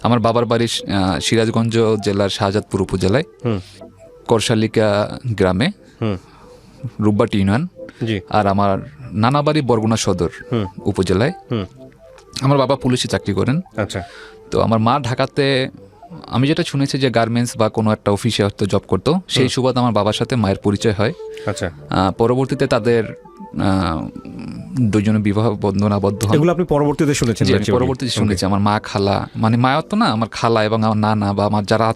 আমার বাবার বাড়ি সিরাজগঞ্জ জেলার শাহজাদপুর উপজেলায় করশালিকা গ্রামে, রূপবাটি ইউনিয়ন। আর আমার নানা বাড়ি বরগুনা সদর উপজেলায়। আমার বাবা পুলিশে চাকরি করেন। আচ্ছা। তো আমার মা ঢাকাতে, আমি যেটা শুনেছি যে গার্মেন্টস বা কোনো একটা অফিসে হয়তো জব করতো, সেই সুবাদে আমার বাবার সাথে মায়ের পরিচয় হয়। আচ্ছা। পরবর্তীতে তাদের দুজনে বিবাহ বন্ধন আবদ্ধ হয়। এগুলো আপনি পরবর্তীতে শুনেছেন? পরবর্তীতে শুনেছি। আমার মা, খালা, মানে মা তো না, আমার খালা এবং আমার নানা বা আমার যারা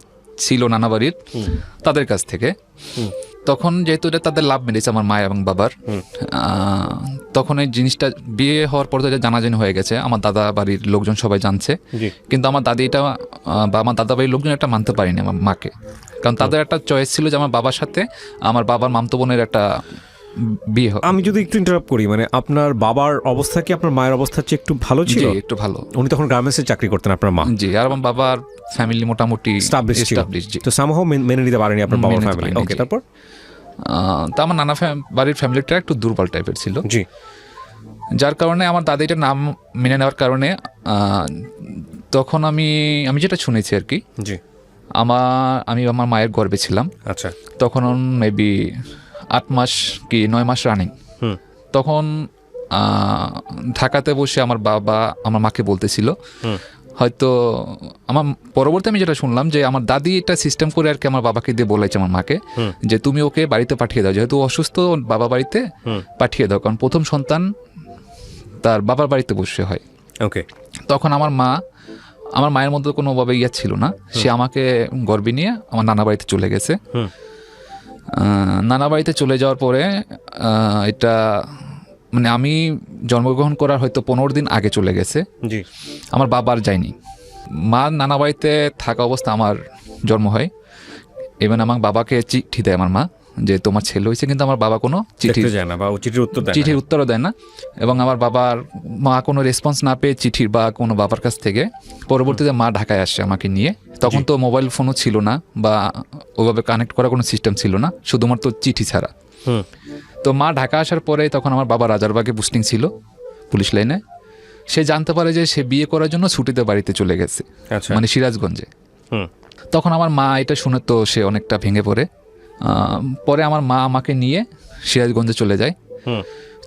ছিল নানা বাড়ির, তাদের কাছ থেকে। তখন যেহেতু এটা তাদের লাভ মেরেছে আমার মা এবং বাবার, তখন এই জিনিসটা বিয়ে হওয়ার পর তো জানাজানি হয়ে গেছে, আমার দাদা বাড়ির লোকজন সবাই জানছে। কিন্তু আমার দাদি এটা বা আমার দাদা বাড়ির লোকজন এটা মানতে পারেনি আমার মাকে, কারণ তাদের একটা চয়েস ছিল যে আমার বাবার সাথে আমার বাবার মামতো বোনের একটা বিয়ে হয়। আমি যদি একটু ইন্টারাপ্ট করি, মানে আপনার বাবার অবস্থা কি আপনার মায়ের অবস্থার চেয়ে একটু ভালো ছিল? একটু ভালো। উনি তখন গার্মেন্টসে চাকরি করতেন আপনার মা? জি। আর আমার বাবার ফ্যামিলি মোটামুটি এস্টাবলিশড ছিল, তো সামহাও মেনে নিতে পারেনি আপনার বাবার ফ্যামিলি। ওকে, তারপর? তো আমার নানা বাড়ির ফ্যামিলিটা একটু দুর্বল টাইপের ছিল। জি। যার কারণে আমার দাদিটার নাম মেনে নেওয়ার কারণে তখন আমি যেটা শুনেছি আর কি, জি, আমি আমার মায়ের গর্ভে ছিলাম। আচ্ছা। তখন মেবি 8 মাস কি 9 মাস রানিং। তখন ঢাকাতে বসে আমার বাবা আমার মাকে বলতেছিল, হয়তো আমার পরবর্তী আমি যেটা শুনলাম যে আমার দাদি এটা সিস্টেম করে আর কি আমার বাবাকে দিয়ে বলেছে আমার মাকে, যে তুমি ওকে বাড়িতে পাঠিয়ে দাও, যেহেতু অসুস্থ, বাবা বাড়িতে পাঠিয়ে দাও, কারণ প্রথম সন্তান তার বাবার বাড়িতে বসে হয়। ওকে। তখন আমার মায়ের মধ্যে কোনোভাবে ছিল না, সে আমাকে গর্ভে নিয়ে আমার নানা বাড়িতে চলে গেছে। নানা বাড়িতে চলে যাওয়ার পরে এটা মানে আমি জন্মগ্রহণ করার হয়তো 15 দিন আগে চলে গেছে। জি। আমার বাবার যায়নি। মা নানা বাড়িতে থাকা অবস্থা আমার জন্ম হয়। এবং আমার বাবাকে চিঠি দেয় আমার মা যে তোমার ছেলে হয়েছে, কিন্তু আমার বাবা কোনো চিঠির উত্তরও দেয় না। এবং আমার বাবার মা কোনো রেসপন্স না পেয়ে চিঠির বা কোনো বাবার কাছ থেকে পরবর্তীতে মা ঢাকায় আসে আমাকে নিয়ে। তখন তো মোবাইল ফোনও ছিল না বা ওভাবে কানেক্ট করার কোনো সিস্টেম ছিল না, শুধুমাত্র চিঠি ছাড়া। তো মা ঢাকা আসার পরে তখন আমার বাবা রাজারবাগে পোস্টিং ছিল পুলিশ লাইনে। সে জানতে পারে যে সে বিয়ে করার জন্য ছুটিতে বাড়িতে চলে গেছে, মানে সিরাজগঞ্জে। তখন আমার মা এটা শুনে তো সে অনেকটা ভেঙে পড়ে। পরে আমার মা আমাকে নিয়ে সিরাজগঞ্জে চলে যায়।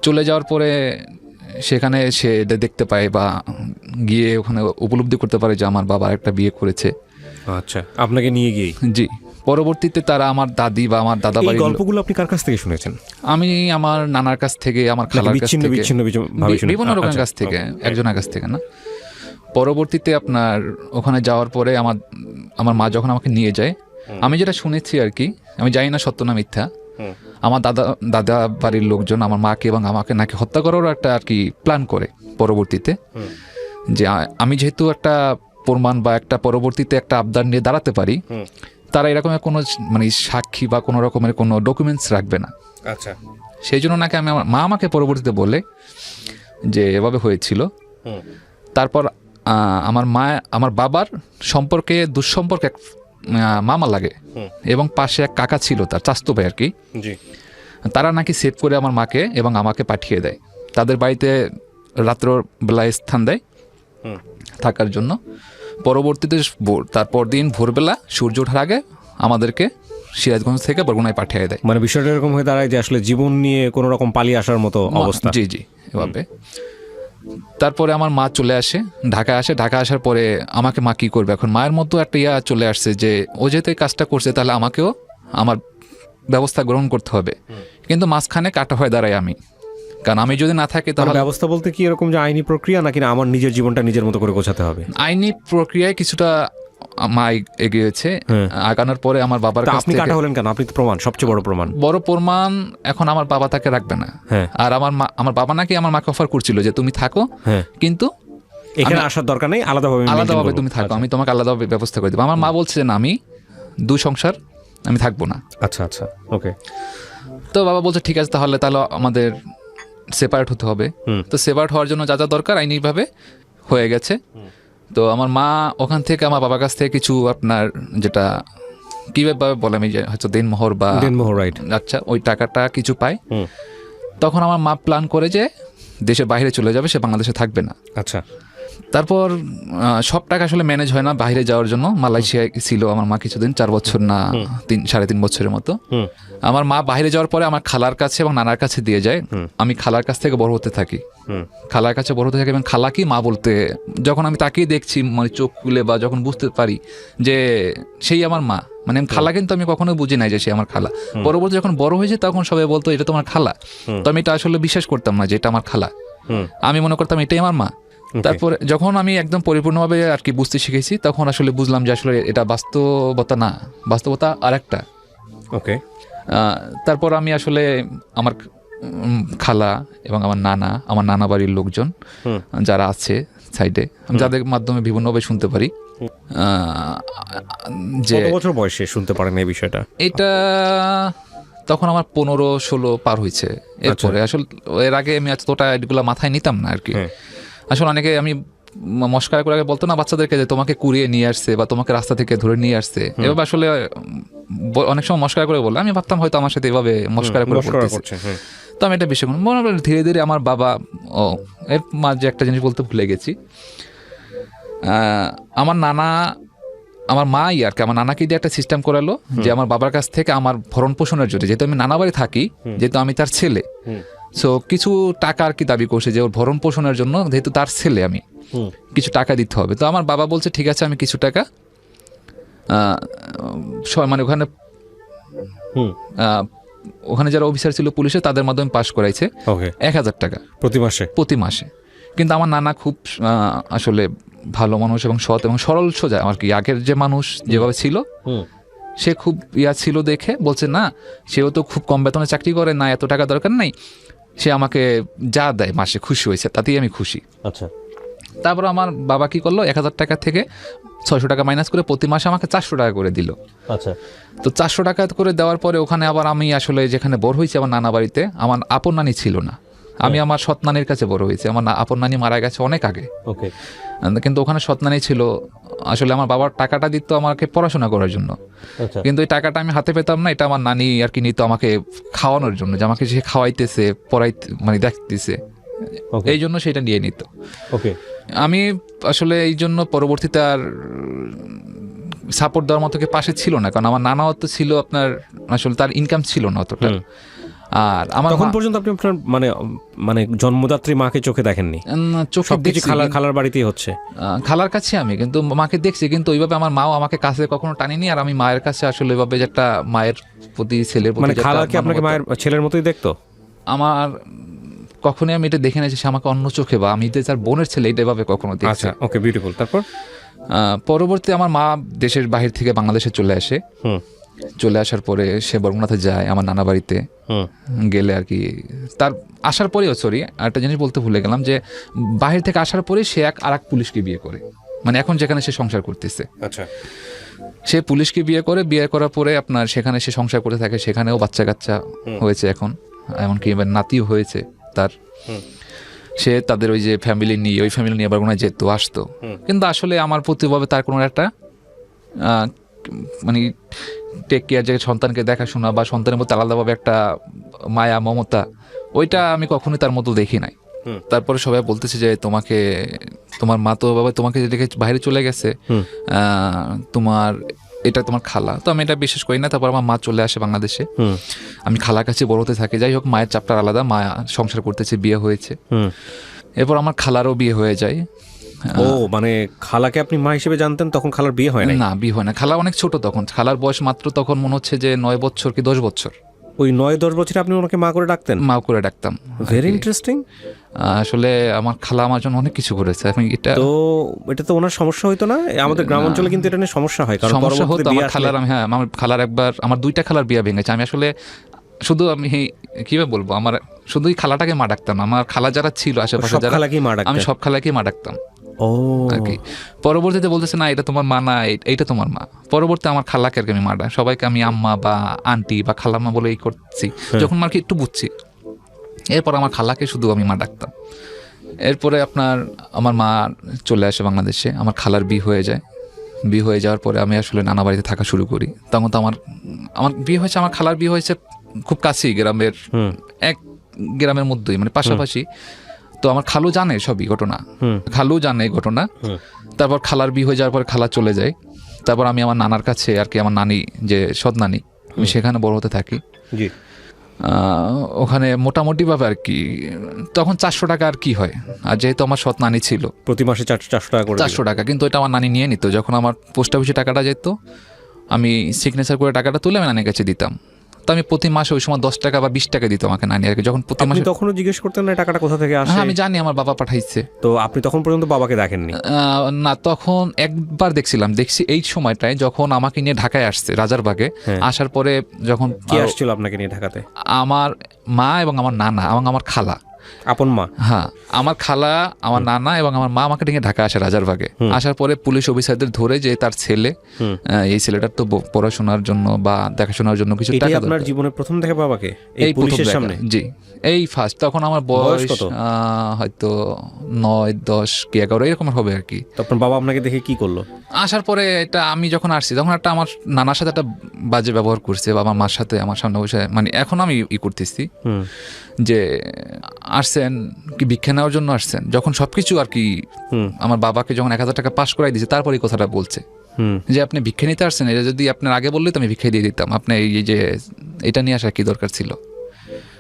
চলে যাওয়ার পরে সেখানে সে দেখতে পায় বা গিয়ে ওখানে উপলব্ধি করতে পারে যে আমার বাবা একটা বিয়ে করেছে। আচ্ছা, আপনাকে নিয়ে গিয়ে? জি। পরবর্তীতে তারা আমার দাদি বা আমার দাদা বাড়ির গল্পগুলো আপনি কার কাছ থেকে শুনেছেন? আমি আমার নানার কাছ থেকে, আমার খালার কাছ থেকে, বিভিন্ন রকমের কাছ থেকে, একজনের কাছ থেকে না। পরবর্তীতে আপনার ওখানে যাওয়ার পরে আমার মা যখন আমাকে নিয়ে যায়, আমি যেটা শুনেছি আর কি, আমি জানি না সত্য না মিথ্যা, আমার দাদা বাড়ির লোকজন আমার মাকে এবং আমাকে নাকি হত্যা করারও একটা আর কি প্ল্যান করে পরবর্তীতে, যে আমি যেহেতু একটা প্রমাণ বা একটা পরবর্তীতে একটা আবদার নিয়ে দাঁড়াতে পারি, তারা এরকমের কোনো মানে সাক্ষী বা কোনো রকমের কোনো ডকুমেন্টস রাখবে না। আচ্ছা। সেই জন্য নাকি আমার মা আমাকে পরবর্তীতে বলে যে এভাবে হয়েছিল। তারপর আমার বাবার সম্পর্কে দুঃসম্পর্ক এক মামা লাগে এবং পাশে এক কাকা ছিল তার চাচাতো ভাই আর কি। তারা নাকি সেভ করে আমার মাকে এবং আমাকে পাঠিয়ে দেয় তাদের বাড়িতে, রাত্র বেলায় স্থান দেয় থাকার জন্য। পরবর্তীতে তারপর দিন ভোরবেলা সূর্য ওঠার আগে আমাদেরকে সিরাজগঞ্জ থেকে বরগুনায় পাঠিয়ে দেয়। মানে বিষয়টা এরকম হয়ে দাঁড়ায় যে আসলে জীবন নিয়ে কোনো রকম পালিয়ে আসার মতো অবস্থা। জি জি, এভাবে। তারপরে আমার মা চলে আসে, ঢাকায় আসে। ঢাকা আসার পরে আমাকে মা কী করবে, এখন মায়ের মতো একটা চলে আসছে যে ও যেহেতু কাজটা করছে তাহলে আমাকেও আমার ব্যবস্থা গ্রহণ করতে হবে। কিন্তু মাঝখানে কাটা হয়ে দাঁড়ায় আমি, কারণ আমি যদি না থাকি তাহলে। ব্যবস্থা বলতে কি এরকম যে আইনি প্রক্রিয়া, নাকি না আমার নিজের জীবনটা নিজের মতো করে গোছাতে হবে? আইনি প্রক্রিয়ায় কিছুটা মা এগিয়েছে, আগানোর পরে আমার বাবার কাছ থেকে। আপনি কাটা হলেন কেন? আপনি তো প্রমাণ, সবচেয়ে বড় প্রমাণ। এখন আমার বাবা তাকে রাখবে না। আর আমার বাবা নাকি আমার মাকে অফার করছিল যে তুমি থাকো, কিন্তু এখানে আসার দরকার নেই, আলাদাভাবে তুমি থাকো, আমি তোমাকে আলাদাভাবে ব্যবস্থা করে দেবো। আমার মা বলছে যে না, আমি 2 সংসার আমি থাকবো না। আচ্ছা আচ্ছা, ওকে। তো বাবা বলছে ঠিক আছে, তাহলে আমাদের সেপারেট হতে হবে। তো সেপারেট হওয়ার জন্য যা যা দরকার আইনিভাবে হয়ে গেছে। তো আমার মা ওখান থেকে আমার বাবার কাছ থেকে কিছু আপনার যেটা কীভাবে বলে আমি হয়তো দেনমোহর বা রাইট, আচ্ছা, ওই টাকাটা কিছু পায়। তখন আমার মা প্ল্যান করে যে দেশের বাইরে চলে যাবে, সে বাংলাদেশে থাকবে না। আচ্ছা। তারপর সব টাকা আসলে ম্যানেজ হয় না বাইরে যাওয়ার জন্য। মালয়েশিয়ায় ছিল আমার মা কিছুদিন, 4 বছর না 3.5 বছরের মতো। আমার মা বাইরে যাওয়ার পরে আমার খালার কাছে এবং নানার কাছে দিয়ে যায়। আমি খালার কাছ থেকে বড় হতে থাকি, খালার কাছে বড় হতে থাকি এবং খালা কি মা বলতে, যখন আমি তাকিয়ে দেখছি মানে চোখ খুলে বা যখন বুঝতে পারি যে সেই আমার মা, মানে খালা কিন্তু আমি কখনো বুঝি নাই যে সে আমার খালা। পরবর্তী যখন বড় হয়েছে তখন সবাই বলতো এটা তোমার খালা, তো আমি এটা আসলে বিশ্বাস করতাম না যে এটা আমার খালা, আমি মনে করতাম এটাই আমার মা। তারপরে যখন আমি একদম পরিপূর্ণভাবে আর কি বুঝতে শিখেছি তখন আসলে বুঝলাম যে আসলে এটা বাস্তবতা না, বাস্তবতা আরেকটা। ওকে। তারপর আমি আসলে আমার খালা এবং আমার নানা বাড়ির লোকজন যারা আছে সাইডে, যাদের মাধ্যমে বিভিন্নভাবে শুনতে পারি। যে কত বছর বয়সে শুনতে পারেন এই বিষয়টা? এটা তখন আমার 15-16 পার হয়েছে। এরপরে আসলে এর আগে আমি এতটা এগুলো মাথায় নিতাম না আর কি। আসলে অনেকে আমি মস্কার করে বলতো না বাচ্চাদেরকে যে তোমাকে কুড়িয়ে নিয়ে আসছে বা তোমাকে রাস্তা থেকে ধরে নিয়ে আসছে, এভাবে আসলে অনেক সময় মস্কার করে বলে। আমি ভাবতাম হয়তো আমার সাথে এভাবে মস্কার করে বলতেছে, তো আমি এটা বিষয় মনে হলো। ধীরে ধীরে আমার বাবা এর মাঝে একটা জিনিস বলতে ভুলে গেছি। আমার মাই আর কি আমার নানাকে দিয়ে একটা সিস্টেম করালো যে আমার বাবার কাছ থেকে আমার ভরণ পোষণের জন্য, যেহেতু আমি নানা বাড়ি থাকি, যেহেতু আমি তার ছেলে, সো কিছু টাকা আর কি দাবি করছে যে ওর ভরণ পোষণের জন্য, যেহেতু তার ছেলে আমি কিছু টাকা দিতে হবে। তো আমার বাবা বলছে ঠিক আছে আমি কিছু টাকা মানে ওখানে যারা অফিসার ছিল পুলিশে তাদের মাধ্যমে পাস করাইছে 1000 টাকা প্রতি মাসে। কিন্তু আমার নানা খুব আসলে ভালো মানুষ এবং সৎ এবং সরল সোজা আর কি। আগের যে মানুষ যেভাবে ছিল সে খুব ছিল দেখে বলছে না, সেও তো খুব কম বেতনে চাকরি করে না, এত টাকা দরকার নাই, সে আমাকে যা দেয় মাসে খুশি হয়েছে, তাতেই আমি খুশি। আচ্ছা। তারপর আমার বাবা কি করলো, 1000 টাকা থেকে 600 টাকা মাইনাস করে প্রতি মাসে আমাকে 400 টাকা করে দিল। আচ্ছা। তো 400 টাকা করে দেওয়ার পরে ওখানে আবার আমি আসলে যেখানে বড় হয়েছি আমার নানা বাড়িতে, আমার আপন নানি ছিল না, আমি আমার সৎ নানির কাছে বড় হয়েছি। আমার আপন নানি মারা গেছে অনেক আগে। ওকে। কিন্তু ওখানে সৎ নানি ছিল। আসলে আমার বাবার টাকাটা দিত আমাকে পড়াশোনা করার জন্য, কিন্তু এই টাকাটা আমি হাতে পেতাম না, এটা আমার নানি আর কি নিত আমাকে খাওয়ানোর জন্য, যে আমাকে সে খাওয়াইতেছে পড়াইতে মানে দেখতেছে, এই জন্য সেটা নিয়ে নিত। ওকে। আমি আসলে এই জন্য পরবর্তীতে আর সাপোর্ট দেওয়ার মতো পাশে ছিল না, কারণ আমার নানাও তো ছিল আপনার, আসলে তার ইনকাম ছিল না অতটা। আর আমার তখন পর্যন্ত আপনি আপনার মানে জন্মদাত্রী মাকে চোখে দেখেননি? চোখে দেখছি, খালার বাড়িতেই হচ্ছে, খালার কাছে আমি কিন্তু মাকে দেখছি, কিন্তু ওইভাবে আমার মাও আমাকে কাছে কখনো টানিনি। আর আমি মায়ের কাছে আসলে ওইভাবে যে একটা মায়ের প্রতি ছেলের প্রতি, মানে খালা কি আপনাকে মায়ের ছেলের মতোই দেখতো? আমার কখনোই আমি এটা দেখে নাই যে সে আমাকে অন্য চোখে, বা আমি যে তার বোনের ছেলে এটা ভাবে কখনো দেখছি। আচ্ছা, ওকে, বিউটিফুল। তারপর পরবর্তী আমার মা দেশের বাহির থেকে বাংলাদেশে চলে আসে। চলে আসার পরে সে বরগুনাতে যায় আমার নানা বাড়িতে। গেলে আর কি তার আসার পরেও, সরি একটা জিনিস বলতে ভুলে গেলাম, যে বাহির থেকে আসার পরে সে আর এক পুলিশকে বিয়ে করে, মানে এখন যেখানে সে সংসার করতেছে। আচ্ছা। সে পুলিশকে বিয়ে করে, বিয়ে করার পরে আপনার সেখানে সে সংসার করতে থাকে, সেখানেও বাচ্চা কাচ্চা হয়েছে এখন, এমনকি এবার নাতিও হয়েছে তার। সে তাদের ওই যে ফ্যামিলি নিয়ে বরগুনায় যেত আসতো, কিন্তু আসলে আমার প্রতিভাবে তার কোনো একটা মানে টেক কেয়ার, যে সন্তানকে দেখাশোনা বা সন্তানের মধ্যে আলাদাভাবে একটা মায়া মমতা, ওইটা আমি কখনোই তার মতো দেখি নাই। তারপরে সবাই বলতেছে যে তোমার মা তো বাবা তোমাকে রেখে বাইরে চলে গেছে, এটা তোমার খালা। তো আমি এটা বিশ্বাস করি না। তারপর আমার মা চলে আসে বাংলাদেশে, আমি খালার কাছে বড় হতে থাকি। যাই হোক, মায়ের চাপটা আলাদা, মা সংসার করতেছে, বিয়ে হয়েছে। এরপর আমার খালারও বিয়ে হয়ে যায়। ও, মানে খালাকে আপনি মা হিসেবে জানতেন, তখন খালার বিয়ে হয় না? বিয়ে হয় না, খালা অনেক ছোট তখন, খালার বয়স মাত্র তখন মনে হচ্ছে যে 9 বছর কি 10 বছর। ওই 9-10 বছরে আপনি ওনাকে মা করে ডাকতেন? মা করে ডাকতাম। Very interesting. আসলে আমার খালা আমার জন্য অনেক কিছু করেছে। এটা তো ওনার সমস্যা হইতো না? আমাদের গ্রাম অঞ্চলে কিন্তু এটা নিয়ে সমস্যা হয়, কারণ সমস্যা হতো। আমার খালার আমার খালার একবার আমার 2টা খালার বিয়ে ভেঙেছে। আমি আসলে শুধু আমি কিভাবে বলবো, আমার শুধুই খালাটাকে মা ডাকতাম। আমার খালা যারা ছিল আশেপাশে যারা, আমি সব খালাকেই মা ডাকতাম আর কি। পরবর্তীতে বলতেছে না এটা তোমার মা না, এইটা তোমার মা। পরবর্তী আমার খালাকে আর কি আমি মা ডাক, সবাইকে আমি আম্মা বা আন্টি বা খালাম্মা বলে এই করছি যখন আর কি একটু বুঝছি। এরপর আমার খালাকে শুধু আমি মা ডাকতাম। এরপরে আমার মা চলে আসে বাংলাদেশে, আমার খালার বিয়ে হয়ে যায়। বিয়ে হয়ে যাওয়ার পরে আমি আসলে নানা বাড়িতে থাকা শুরু করি। তখন তো আমার বিয়ে হয়েছে, আমার খালার বিয়ে হয়েছে খুব কাছেই, গ্রামের এক গ্রামের মধ্যেই, মানে পাশাপাশি। তো আমার খালু জানে সবই ঘটনা, খালু জানে ঘটনা। তারপর খালার বিয়ে হয়ে যাওয়ার পর খালা চলে যায়। তারপর আমি আমার নানার কাছে আর কি, আমার নানি যে সৎ নানি, আমি সেখানে বড় হতে থাকি। ওখানে মোটামুটিভাবে আর কি তখন 400 টাকা আর কি হয়। আর যেহেতু আমার সৎ নানি ছিল, প্রতি মাসে 400 টাকা করে 400 টাকা, কিন্তু এটা আমার নানি নিয়ে নিত। যখন আমার পোস্ট অফিসে টাকাটা যেত, আমি সিগনেচার করে টাকাটা তুলে আমি নানির কাছে দিতাম। তো আমি প্রতি মাসে ওই সময় 10 টাকা বা 20 টাকা দিত আমাকে নানি আর কি। যখন প্রতি মাসে, তখনও জিজ্ঞেস করতেন না টাকাটা কোথা থেকে আসে? হ্যাঁ আমি জানি আমার বাবা পাঠাইছে। তো আপনি তখন পর্যন্ত বাবাকে দেখেননি? না, তখন একবার দেখছি এই সময়টায় যখন আমাকে নিয়ে ঢাকায় আসছে রাজারবাগে। আসার পরে যখন কে আসছিল আপনাকে নিয়ে ঢাকাতে? আমার মা এবং আমার নানা এবং আমার খালা। আপন মা? হ্যাঁ, আমার খালা, আমার নানা এবং আমার মা আমাকে নিয়ে ঢাকা আসে রাজারবাগে। আসার পরে পুলিশ অফিসারদের ধরে যে তার ছেলে, এই ছেলেটার তো পড়াশোনার জন্য বা দেখাশোনার জন্য কিছু টাকা। আপনার জীবনে প্রথম দেখে বাবাকে এই পুলিশের সামনে? জি, এই ফার্স্ট। তখন আমার বয়স হয়তো 9-10 কি 11 এরকম হবে আর কি। তখন বাবা আপনাকে দেখে কি করলো? আসার পরে এটা আমি যখন আসছি তখন একটা আমার নানার সাথে একটা বাজে ব্যবহার করছে, বা আমার মার সাথে আমার সামনে বসে, মানে এখন আমি করতেছি যে আসছেন কি ভিক্ষা নেওয়ার জন্য আসছেন, যখন সবকিছু আর কি আমার বাবাকে যখন 1000 টাকা পাস করাই দিয়েছে, তারপরে এই কথাটা বলছে যে আপনি ভিক্ষা নিতে আসছেন, এটা যদি আপনার আগে বললে তো আমি ভিক্ষা দিয়ে দিতাম, আপনি এই যে এটা নিয়ে আসার কি দরকার ছিল,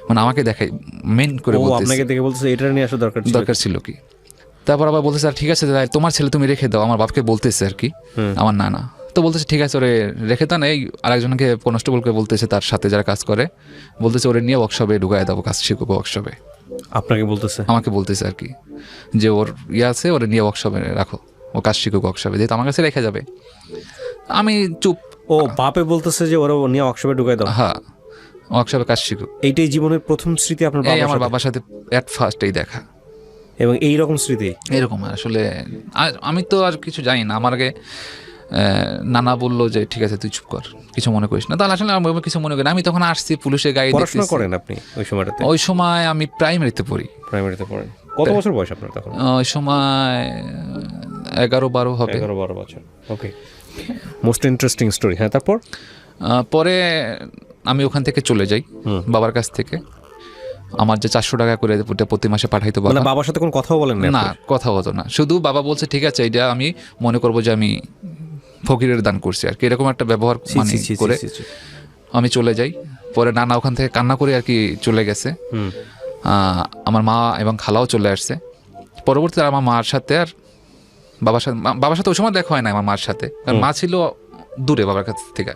মানে আমাকে দেখাই মেন করে বলতেছে, আপনাকে দেখে বলতেছে এটা নিয়ে আসা দরকার ছিল কি। তারপর আবার বলতেছে ঠিক আছে তোমার ছেলে তুমি রেখে দাও, আমার বাপকে বলতেছে আর কি, আমার নানা। তো বলতেছে ঠিক আছে ওরে রেখে দেন। এই আরেকজনকে কনস্টেবলকে বলতেছে, তার সাথে যারা কাজ করে, বলতেছে ওরে নিয়ে ওয়ার্কশপে ঢুকায় দেবো, কাজ শিখবো ওয়ার্কশপে। আপনাকে বলতেছে? আমাকে বলতেছে আর কি, যে ওর আছে, ওরে নিয়ে ওয়ার্কশপে রাখো, ও কাজ শিখুক ওয়ার্কশপে, যেহেতু আমার কাছে রেখে যাবে। আমি চুপ। ও বাপে বলতেছে যে ওরা নিয়ে ওয়ার্কশপে ঢুকায় দাও? হ্যাঁ, ওয়ার্কশপে কাজ শিখুক। এইটাই জীবনের প্রথম স্মৃতি আপনার আমার বাবার সাথে এট ফার্স্ট এই দেখা, এবং এইরকম স্মৃতি এরকম আসলে আমি তো আর কিছু জানি না। আমার আগে নানা বললো যে ঠিক আছে তুই চুপ কর, কিছু মনে করিস না। তাহলে আসলে আমি কিছু মনে করি না। আমি তখন আসছি পুলিশের গাড়ি। পড়াশোনা করেন আপনি ওই সময়টাতে? ওই সময় আমি প্রাইমারিতে পড়ি। প্রাইমারিতে পড়েন? কত বছর বয়স আপনার তখন? ওই সময় 11-12 হবে। 11-12 বছর। ওকে, মোস্ট ইন্টারেস্টিং স্টোরি। হ্যাঁ, তারপর পরে আমি ওখান থেকে চলে যাই বাবার কাছ থেকে। আমার যে 400 টাকা করে প্রতি মাসে পাঠাইতো বাবা, বাবার সাথে কোনো কথাও বলেন না? কথা হতো না, শুধু বাবা বলছে ঠিক আছে এটা আমি মনে করবো যে আমি ফকিরের দান করছি আর কি, এরকম একটা ব্যবহার মানে করে আমি চলে যাই। পরে নানা ওখান থেকে কান্না করে আর কি চলে গেছে। আমার মা এবং খালাও চলে আসছে। পরবর্তীতে আমার মার সাথে আর বাবার সাথে ওই সময় দেখা হয় না আমার মার সাথে, কারণ মা ছিল দূরে বাবার কাছ থেকে,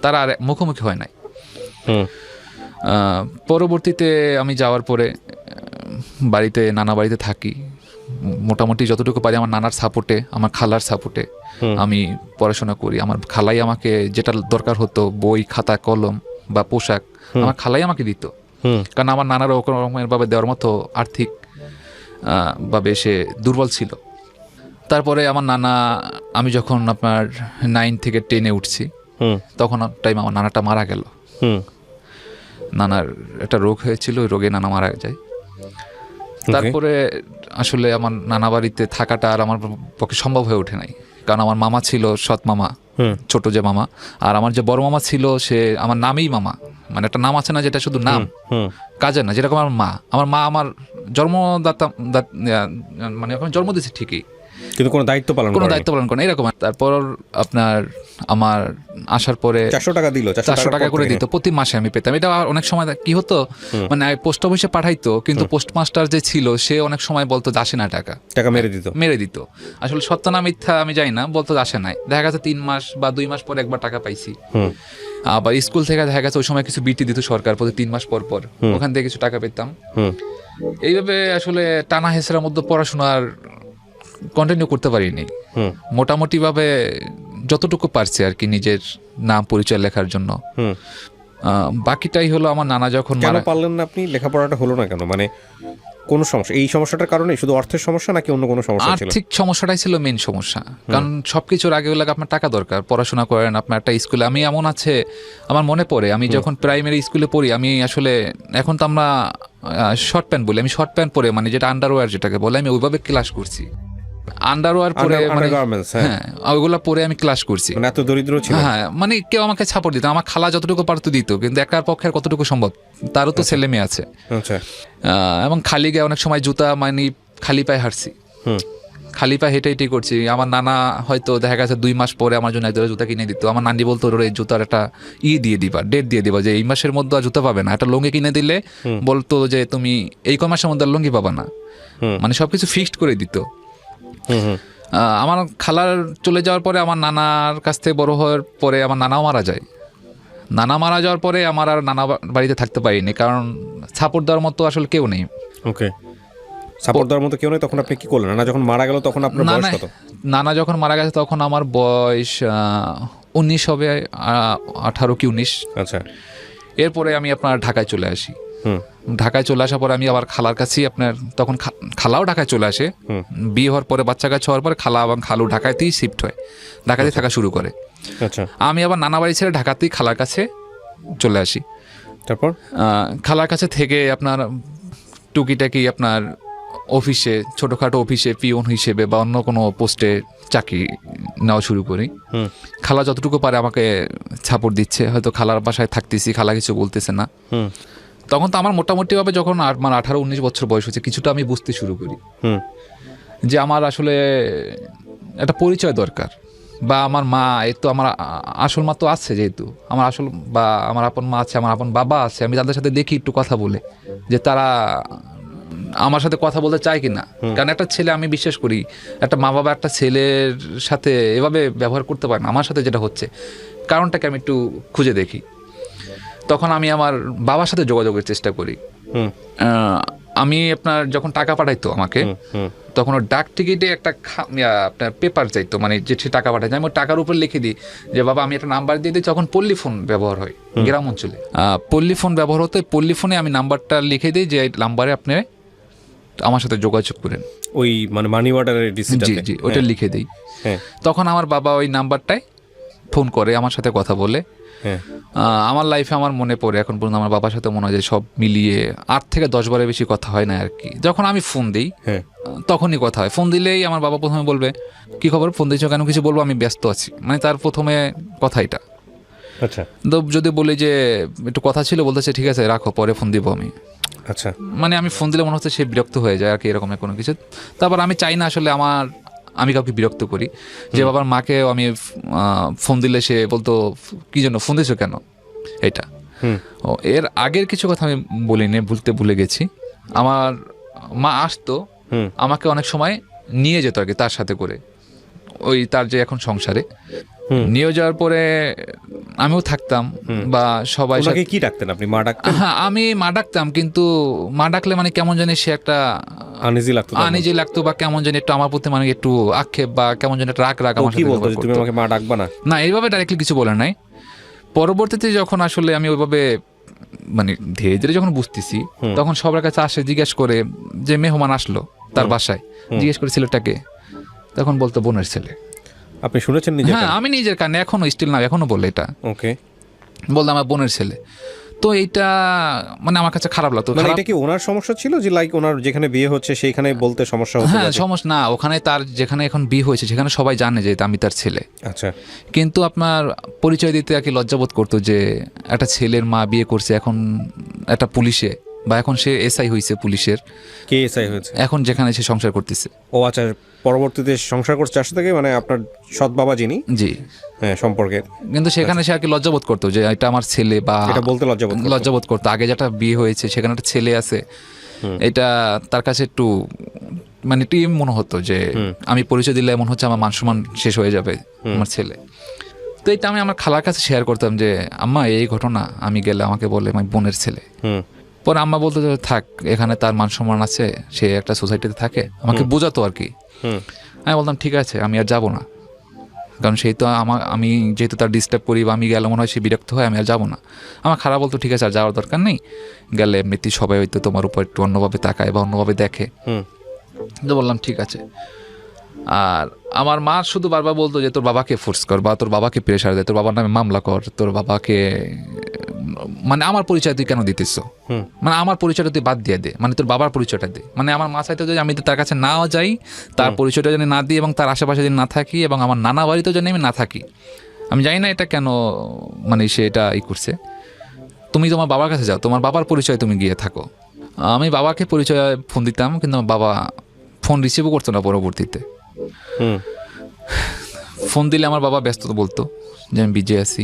তারা আর মুখোমুখি হয় নাই। পরবর্তীতে আমি যাওয়ার পরে বাড়িতে, নানা বাড়িতে থাকি। মোটামুটি যতটুকু পারি আমার নানার সাপোর্টে, আমার খালার সাপোর্টে আমি পড়াশোনা করি। আমার খালাই আমাকে যেটা দরকার হতো, বই, খাতা, কলম বা পোশাক, আমার খালাই আমাকে দিত, কারণ আমার নানার ওরকম ভাবে দেওয়ার মতো আর্থিক ভাবে সে দুর্বল ছিল। তারপরে আমার নানা, আমি যখন আপনার 9 থেকে 10-এ উঠছি, তখন টাইম আমার নানাটা মারা গেল। নানার একটা রোগ হয়েছিল, ওই রোগে নানা মারা যায়। তারপরে আসলে আমার নানা বাড়িতে থাকাটা আর আমার পক্ষে সম্ভব হয়ে ওঠে নাই, কারণ আমার মামা ছিল সৎ মামা, ছোট যে মামা, আর আমার যে বড় মামা ছিল সে আমার নামেই মামা, মানে একটা নাম আছে না যেটা শুধু নাম, কাজের না। যেরকম আমার মা আমার জন্মদাতা, মানে এখন জন্ম দিয়েছে ঠিকই, কিন্তু কোনো দায়িত্ব পালন করে এরকম। তারপর আপনার আমার আসার পরে 400 টাকা করে দিত প্রতি মাসে, আমি পেতাম। এটা অনেক সময় কি হতো, মানে পোস্ট অফিসে পাঠাইতো, কিন্তু পোস্টমাস্টার যে ছিল সে অনেক সময় বলতো আসে না, টাকা মেরে দিত। আসলে সত্য না মিথ্যা আমি জানি না, বলতো আসে নাই। দেখা গেছে 3 মাস বা 2 মাস পরে একবার টাকা পাইছি। আবার স্কুল থেকে দেখা গেছে ওই সময় কিছু বিটি দিত সরকার, প্রতি 3 মাস পর পর, ওখান থেকে কিছু টাকা পেতাম। এইভাবে আসলে টানা হেসরার মধ্যে পড়াশোনার কন্টিনিউ করতে পারিনি। মোটামুটি ভাবে যতটুকু পারছি আর কি, নিজের নাম পরিচয় লেখার জন্য। বাকিটাই হলো আমার নানা যখন পারলেন না আপনি, লেখাপড়াটা হলো না কেন? মানে কোন সমস্যা? এই সমস্যাটার কারণে শুধু অর্থের সমস্যা নাকি অন্য কোনো সমস্যা ছিল? আর্থিক সমস্যাটাই ছিল মেইন সমস্যা, কারণ সবকিছুর আগে হলে আপনার টাকা দরকার। পড়াশোনা করেন আপনার একটা স্কুলে, আমি এমন আছে আমার মনে পড়ে, আমি যখন প্রাইমারি স্কুলে পড়ি, আমি আসলে এখন তো আমরা শর্ট প্যান্ট বলি, আমি শর্ট প্যান্ট পরে, মানে যেটা আন্ডারওয়্যার যেটাকে বলে, আমি ওইভাবে ক্লাস করছি। আন্ডারওয়্যার পরে মানে আন্ডারগার্মেন্টস, হ্যাঁ ওইগুলো পরে আমি ক্লাস করছি। মানে এত দরিদ্র ছিল? হ্যাঁ মানে কেউ আমাকে সাপোর্ট দিত, আমার খালা যতটুকু পারতো দিত, কিন্তু একার পক্ষে আর কতটুকু সম্ভব, তারও তো ছেলে মেয়ে আছে। আচ্ছা। এবং খালি গায়ে অনেক সময় জুতা মানে খালি পায়ে হাঁটছি, খালি পায়ে হেঁটে হেঁটে করছি। আমার নানা হয়তো দেখা গেছে 2 মাস পরে আমার জন্য এক জোড়া জুতা কিনে দিত। আমার নানি বলতো ওর এই জুতার একটা দিয়ে দিবা, ডেট দিয়ে দিবা, যে এই মাসের মধ্যে আর জুতা পাবে না। একটা লুঙ্গি কিনে দিলে বলতো যে তুমি এই ক মাসের মধ্যে আর লুঙ্গি পাবা না, মানে সবকিছু ফিক্সড করে দিত। আমার খালার চলে যাওয়ার পরে আমার নানার কাছ থেকে বড় হওয়ার পরে আমার নানাও মারা যায়। নানা মারা যাওয়ার পরে আমার আর নানা বাড়িতে থাকতে পারিনি, কারণ সাপোর্ট দেওয়ার মতো আসলে কেউ নেই। ওকে, সাপোর্ট দেওয়ার মতো কেউ নেই। তখন আপনি কি করলেন? নানা যখন মারা গেল তখন আপনার বয়স কত? নানা যখন মারা গেছে তখন আমার বয়স 19 হবে, 18 কি 19। আচ্ছা। এরপরে আমি আপনার ঢাকায় চলে আসি। ঢাকায় চলে আসার পরে আমি আবার খালার কাছেই আপনার, তখন খালাও ঢাকায় চলে আসে। বিয়ে হওয়ার পরে বাচ্চা কাচ্চা হওয়ার পরে খালা এবং খালু ঢাকাতেই শিফট হয়, ঢাকাতেই থাকা শুরু করে। আচ্ছা। আমি আবার নানা বাড়ি ছেড়ে ঢাকাতেই খালার কাছে চলে আসি। তারপর খালার কাছে থেকে আপনার টুকিটাকি আপনার অফিসে, ছোটোখাটো অফিসে পিওন হিসেবে বা অন্য কোনো পোস্টে চাকরি নেওয়া শুরু করি। খালা যতটুকু পারে আমাকে সাপোর্ট দিচ্ছে, হয়তো খালার বাসায় থাকতেছি, খালা কিছু বলতেছে না। তখন তো আমার মোটামুটিভাবে যখন মানে 18-19 বছর বয়স হচ্ছে, কিছুটা আমি বুঝতে শুরু করি যে আমার আসলে একটা পরিচয় দরকার, বা আমার মা, এই তো আমার আসল মা তো আছে, যেহেতু আমার আসল বা আমার আপন মা আছে, আমার আপন বাবা আছে, আমি তাদের সাথে দেখি একটু কথা বলে যে তারা আমার সাথে কথা বলতে চায় কিনা। কারণ একটা ছেলে, আমি বিশ্বাস করি একটা মা বাবা একটা ছেলের সাথে এভাবে ব্যবহার করতে পারে না। আমার সাথে যেটা হচ্ছে কারণটাকে আমি একটু খুঁজে দেখি। তখন আমি আমার বাবার সাথে যোগাযোগের চেষ্টা করি। আমি আপনার যখন টাকা পাঠাইতো আমাকে, তখন ওর ডাক টিকিটে একটা আপনার পেপার চাইতো, মানে যে টাকা পাঠাইতো, আমি ওর টাকার উপর লিখে দিই যে বাবা আমি একটা নাম্বার দিয়ে দিই। তখন পল্লী ফোন ব্যবহার হয় গ্রাম অঞ্চলে, পল্লী ফোন ব্যবহার হতো। পল্লী ফোনে আমি নাম্বারটা লিখে দিই যে এই নাম্বারে আপনি আমার সাথে যোগাযোগ করেন, ওই মানে মানি অর্ডারের রিসিপ্ট। জি, ওইটা লিখে দিই। তখন আমার বাবা ওই নাম্বারটায় ফোন করে আমার সাথে কথা বলে। আমার লাইফে আমার মনে পড়ে এখন পর্যন্ত, আমার বাবার সাথে মনে হয় যে সব মিলিয়ে 8 থেকে 10 বারের বেশি কথা হয় না আর কি। যখন আমি ফোন দিই তখনই কথা হয়। ফোন দিলেই আমার বাবা প্রথমে বলবে কি খবর, ফোন দিয়েছো কেন, কিছু বলবো, আমি ব্যস্ত আছি, মানে তার প্রথমে কথা এটা। আচ্ছা। তো যদি বলি যে একটু কথা ছিল, বলতেছে ঠিক আছে রাখো, পরে ফোন দিব আমি। আচ্ছা। মানে আমি ফোন দিলে মনে হচ্ছে সে বিরক্ত হয়ে যায় আর কি, এরকম কোনো কিছু। তারপর আমি চাই না আসলে আমি কাউকে বিরক্ত করি। যে বাবার মাকেও আমি ফোন দিলে সে বলতো কি জন্য ফোন দিয়েছো কেন, এটা। এর আগের কিছু কথা আমি বলিনি, ভুলে গেছি। আমার মা আসতো, আমাকে অনেক সময় নিয়ে যেত আর কি তার সাথে করে, ওই তার যে এখন সংসারে নিয়ে যাওয়ার পরে আমিও থাকতাম। বা সবাই কি ডাকতেন আপনি? মা ডাকতেন? হ্যাঁ, আমি মা ডাকতাম, কিন্তু মা ডাকলে মানে কেমন জানি সে একটা আনইজি লাগতো, বা কেমন জানি একটু আমার প্রতি মানে একটু আক্ষেপ, বা কেমন জানি একটা রাগ আমার সাথে বলতো, তুমি আমাকে মা ডাকবা না। না, এইভাবে ডাইরেক্টলি কিছু বলে নাই। পরবর্তীতে যখন আসলে আমি ওইভাবে মানে ধীরে ধীরে যখন বুঝতেছি, তখন সবার কাছে আসে, জিজ্ঞেস করে যে মেহমান আসলো তার বাসায়, জিজ্ঞেস করে ছেলেটাকে, তখন বলতো বোনের ছেলে। আপনি শুনেছেন নিজে? হ্যাঁ, আমি নিজের কানে এখনো স্টিল না, এখনো বলে এটা। ওকে, বলতো আমার বোনের ছেলে। তো এইটা মানে আমার কাছে খারাপ লাগতো। মানে এটা কি ওনার সমস্যা ছিল যে লাইক ওনার যেখানে বিয়ে হচ্ছে সেইখানে বলতে সমস্যা হতো? হ্যাঁ, সমস্যা না, ওখানে তার যেখানে এখন বিয়ে হয়েছে সেখানে সবাই জানে যে আমি তার ছেলে। আচ্ছা। কিন্তু আপনার পরিচয় দিতে আর কি লজ্জাবোধ করতো যে একটা ছেলের মা বিয়ে করছে এখন একটা পুলিশে, বা এখন সে এসআই হয়েছে পুলিশের। কে এসআই হয়েছে? এখন যেখানে সে সংসার করতেছে। ও আচ্ছা, পরবর্তীতে সংসার করছে চার থেকে, মানে আপনার সৎ বাবা যিনি? জি, হ্যাঁ, সম্পর্কে। কিন্তু সেখানে সে আর কি লজ্জাবোধ করতো যে এটা আমার ছেলে, বা এটা বলতে লজ্জাবোধ করতো। আগে যেটা বিয়ে হয়েছে সেখানে একটা ছেলে আছে, এটা তার কাছে একটু মানে টিম মনে হতো যে আমি পরিচয় দিলে এমন হচ্ছে আমার মান সম্মান শেষ হয়ে যাবে আমার ছেলে। তো এটা আমি আমার খালার কাছে শেয়ার করতাম যে আম্মা এই ঘটনা, আমি গেলে আমাকে বলে আমার বোনের ছেলে। পরে আম্মা বলতো যে থাক, এখানে তার মান সম্মান আছে, সে একটা সোসাইটিতে থাকে, আমাকে বোঝাতো আর কি। আমি বলতাম ঠিক আছে, আমি আর যাবো না, কারণ সেই তো আমি যেহেতু তার ডিস্টার্ব করি, বা আমি গেলে মনে হয় সে বিরক্ত হয়, আমি আর যাবো না। আমার খারাপ বলতো ঠিক আছে, আর যাওয়ার দরকার নেই, গেলে এমনিতে সবাই হয়তো তোমার উপর একটু অন্যভাবে তাকায় বা অন্যভাবে দেখে। তো বললাম ঠিক আছে। আর আমার মা শুধু বারবার বলতো যে তোর বাবাকে ফোর্স কর, বা তোর বাবাকে প্রেশার দে, তোর বাবার নামে মামলা কর, তোর বাবাকে মানে আমার পরিচয় তুই কেন দিতেছ, মানে আমার পরিচয়টা তুই বাদ দিয়ে দে, মানে তোর বাবার পরিচয়টা দে। মানে আমার মা চাইতো যে আমি তো তার কাছে নাও যাই, তার পরিচয়টা যেন না দিই এবং তার আশেপাশে যেন না থাকি এবং আমার নানা বাড়িতেও যেন আমি না থাকি। আমি জানি না এটা কেন মানে সে এটা করছে। তুমি তোমার বাবার কাছে যাও, তোমার বাবার পরিচয় তুমি গিয়ে থাকো। আমি বাবাকে পরিচয় ফোন দিতাম, কিন্তু আমার বাবা ফোন রিসিভও করতো না পরবর্তীতে। ফোন দিলে আমার বাবা ব্যস্ত বলতো যে আমি বিজে আছি।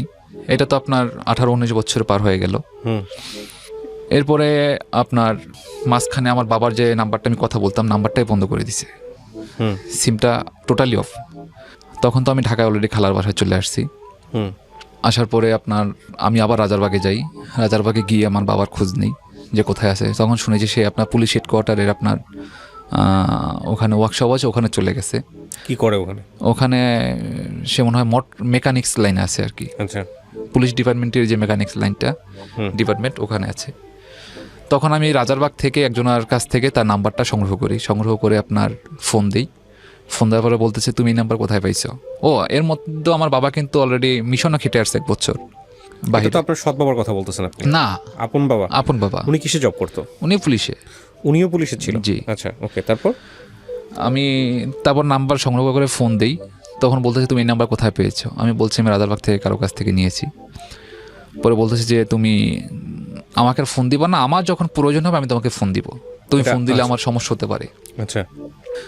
এটা তো আপনার 18-19 বছর পার হয়ে গেল। এরপরে আপনার মাঝখানে আমার বাবার যে নাম্বারটা আমি কথা বলতাম, নাম্বারটাই বন্ধ করে দিছে, সিমটা টোটালি অফ। তখন তো আমি ঢাকায় অলরেডি খালার বাসায় চলে আসছি। আসার পরে আপনার আমি আবার রাজারবাগে যাই। রাজারবাগে গিয়ে আমার বাবার খোঁজ নেই যে কোথায় আছে। তখন শুনেছি সে আপনার পুলিশ হেডকোয়ার্টারের আপনার ওখানে ওয়ার্কশপ আছে, ওখানে চলে গেছে। কি করে ওখানে? ওখানে সে মনে হয় মেকানিক্স লাইনে আছে আর কি। আচ্ছা, পুলিশ ডিপার্টমেন্টের যে মেকানিক্স লাইনটা ডিপার্টমেন্ট ওখানে আছে। তখন আমি রাজারবাগ থেকে একজনের কাছ থেকে তার নাম্বারটা সংগ্রহ করে আপনার ফোন দিই। ফোন দেওয়ার পরে বলতেছে তুমি এই নাম্বার কোথায় পাইছো? ও, এর মধ্যে আমার বাবা কিন্তু অলরেডি মিশনে খেটে আসছে 1 বছর বাইরে। তো আপনার সৎ বাবার কথা বলতেছেন আপনি? না, আপন বাবা। আপন বাবা। উনি কিসে জব করতো? উনি পুলিশে। উনিও পুলিশে ছিল? জি। আচ্ছা, ওকে। তারপর নাম্বার সংগ্রহ করে ফোন দেই। তখন বলতেছে তুমি এই নাম্বার কোথায় পেয়েছো? আমি বলছি আমি রাজারবাগ থেকে কারো কাছ থেকে নিয়েছি। পরে বলতেছে যে তুমি আমাকে ফোন দিবা না, আমার যখন প্রয়োজন হবে আমি তোমাকে ফোন দিব, তুমি ফোন দিলে আমার সমস্যা হতে পারে। আচ্ছা।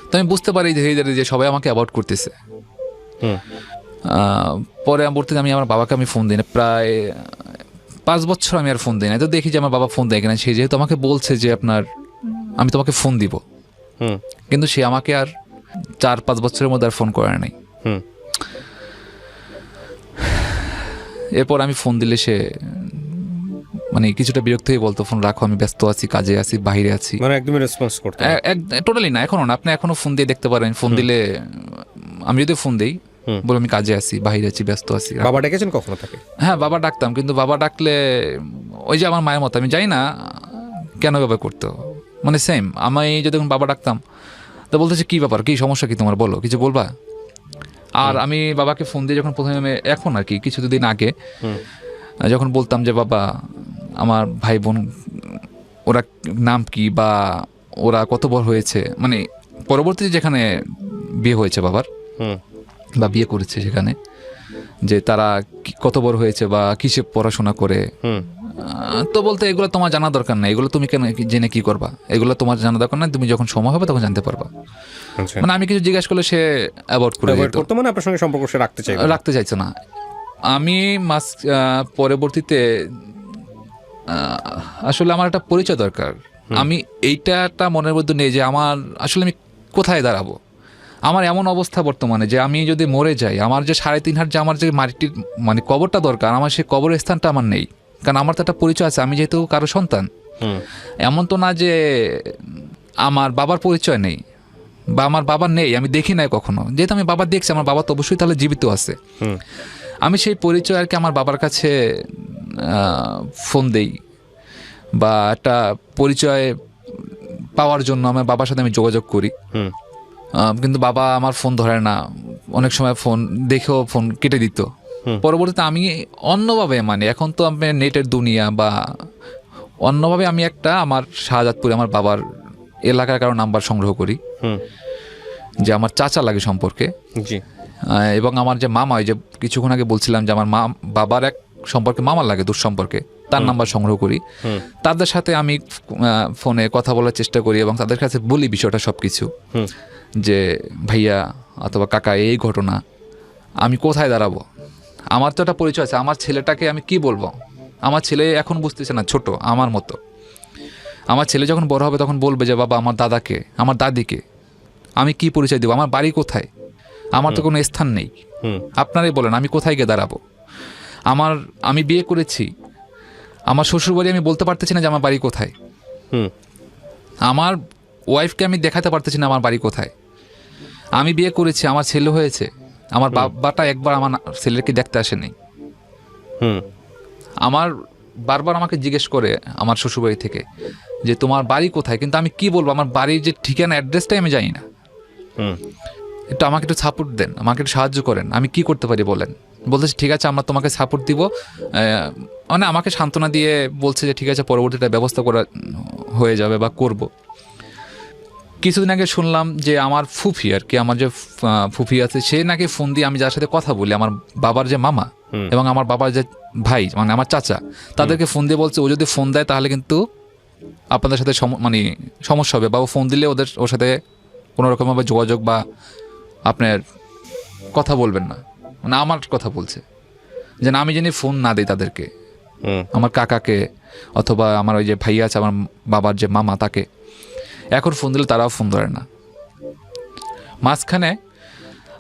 তো আমি বুঝতে পারি ধীরে ধীরে যে সবাই আমাকে অ্যাভয়েড করতেছে। পরে আমি আমার বাবাকে আমি ফোন দিই না, প্রায় 5 বছর আমি আর ফোন দিই না। তো দেখি যে আমার বাবা ফোন দেয় কিনা। সে যেহেতু আমাকে বলছে যে আপনার আমি তোমাকে ফোন দিব, কিন্তু সে আমাকে আর 4-5 বছরের মধ্যে আর ফোন করে নাই। এরপর আমি ফোন দিলে সে মানে কিছুটা বিরক্ত হয়ে বলতো ফোন রাখো, আমি ব্যস্ত আছি, কাজে আছি, বাইরে আছি। মানে একদমই রেসপন্স করতে টোটালি না। এখনো না, আপনি এখনো ফোন দিয়ে দেখতে পারেন। ফোন দিলে আমি যদি ফোন দিই বলে আমি কাজে আছি, বাইরে আছি, ব্যস্ত আছি। বাবা ডেকেছেন কখনো তাকে? হ্যাঁ, বাবা ডাকতাম, কিন্তু বাবা ডাকলে ওই যে আমার মায়ের মতো আমি জানি না কেন ব্যাপার করতো, মানে সেম আমি যদি বাবা ডাকতাম তো বলতেছে কি ব্যাপার, কি সমস্যা, কি তোমার, বলো, কিছু বলবা। আর আমি বাবাকে ফোন দিয়ে যখন প্রথমে এখন আর কি কিছুদিন আগে যখন বলতাম যে বাবা আমার ভাই বোন ওরা নাম কি বা ওরা কত বড় হয়েছে, মানে পরবর্তীতে যেখানে বিয়ে হয়েছে বাবার বা বিয়ে করেছে সেখানে যে তারা কত বড় হয়েছে বা কিসে পড়াশোনা করে, তো বলতে এগুলো তোমার জানা দরকার নাই, এগুলো তুমি কেন জেনে কি করবা, এগুলো তোমার জানা দরকার নাই, তুমি যখন সময় হবে তখন জানতে পারবা। মানে আমি কিছু জিজ্ঞাসা করলে সে অ্যাভয়েড করে দিত, মানে আপনার সঙ্গে সম্পর্ক সে রাখতে চাইছে না। আমি পরবর্তীতে আসলে আমার একটা পরিচয় দরকার। আমি এইটা মনের মধ্যে নেই যে আমার আসলে আমি কোথায় দাঁড়াবো। আমার এমন অবস্থা বর্তমানে যে আমি যদি মরে যাই, আমার যে 3.5 হাত যে আমার যে মাটির মানে কবরটা দরকার, আমার সেই কবরের স্থানটা আমার নেই। কারণ আমার তো একটা পরিচয় আছে, আমি যেহেতু কারো সন্তান। এমন তো না যে আমার বাবার পরিচয় নেই বা আমার বাবার নেই, আমি দেখি নাই কখনো। যেহেতু আমি বাবা দেখছি, আমার বাবা তো অবশ্যই তাহলে জীবিত আছে। আমি সেই পরিচয় আর কি আমার বাবার কাছে ফোন দেই বা একটা পরিচয় পাওয়ার জন্য আমার বাবার সাথে আমি যোগাযোগ করি, কিন্তু বাবা আমার ফোন ধরে না। অনেক সময় ফোন দেখেও ফোন কেটে দিত। পরবর্তীতে আমি অন্যভাবে, মানে এখন তো আমি নেটের দুনিয়া বা অন্যভাবে আমি একটা আমার শাহজাদপুরে আমার বাবার এলাকার কারো নাম্বার সংগ্রহ করি যে আমার চাচা লাগে সম্পর্কে, এবং আমার যে মামা, ওই যে কিছুক্ষণ আগে বলছিলাম যে আমার বাবার এক সম্পর্কে মামার লাগে, দূর সম্পর্কে, তার নাম্বার সংগ্রহ করি। তাদের সাথে আমি ফোনে কথা বলার চেষ্টা করি এবং তাদের কাছে বলি বিষয়টা সব কিছু, যে ভাইয়া অথবা কাকা এই ঘটনা, আমি কোথায় দাঁড়াবো। আমার তো একটা পরিচয় আছে, আমার ছেলেটাকে আমি কি বলবো। আমার ছেলে এখন বুঝতেছে না, ছোট আমার মতো। আমার ছেলে যখন বড় হবে তখন বলবে যে বাবা আমার দাদাকে, আমার দাদিকে আমি কি পরিচয় দেবো, আমার বাড়ি কোথায়, আমার তো কোনো স্থান নেই। আপনারাই বলেন আমি কোথায় গিয়ে দাঁড়াবো। আমি বিয়ে করেছি, আমার শ্বশুরবাড়ি আমি বলতে পারতেছি না যে আমার বাড়ি কোথায়। আমার ওয়াইফকে আমি দেখাতে পারতেছি না আমার বাড়ি কোথায়। আমি বিয়ে করেছি, আমার ছেলে হয়েছে, আমার বাবাটা একবার আমার ছেলেকে দেখতে আসেনি। আমার বারবার আমাকে জিজ্ঞেস করে আমার শ্বশুরবাড়ি থেকে যে তোমার বাড়ি কোথায়, কিন্তু আমি কি বলবো, আমার বাড়ির যে ঠিকানা অ্যাড্রেসটাই আমি জানি না। একটু আমাকে একটু সাপোর্ট দেন, আমাকে একটু সাহায্য করেন, আমি কি করতে পারি বলেন। বলতেছে ঠিক আছে আমরা তোমাকে সাপোর্ট দিব, মানে আমাকে সান্ত্বনা দিয়ে বলছে যে ঠিক আছে পরবর্তীতে ব্যবস্থা করা হয়ে যাবে বা করব। কিছুদিন আগে শুনলাম যে আমার ফুফি আর কি, আমার যে ফুফি আছে সে নাকি ফোন দিয়ে, আমি যার সাথে কথা বলি, আমার বাবার যে মামা এবং আমার বাবার যে ভাই মানে আমার চাচা, তাদেরকে ফোন দিয়ে বলছে ও যদি ফোন দেয় তাহলে কিন্তু আপনাদের সাথে মানে সমস্যা হবে, বা ও ফোন দিলে ওর সাথে কোনো রকমভাবে যোগাযোগ বা আপনার কথা বলবেন না, মানে আমার কথা বলছে যে না আমি জানি ফোন না দিই তাদেরকে, আমার কাকাকে অথবা আমার ওই যে ভাইয়া আছে আমার বাবার যে মামা তাকে, এখন ফোন দিলে তারাও ফোন ধরে না। মাঝখানে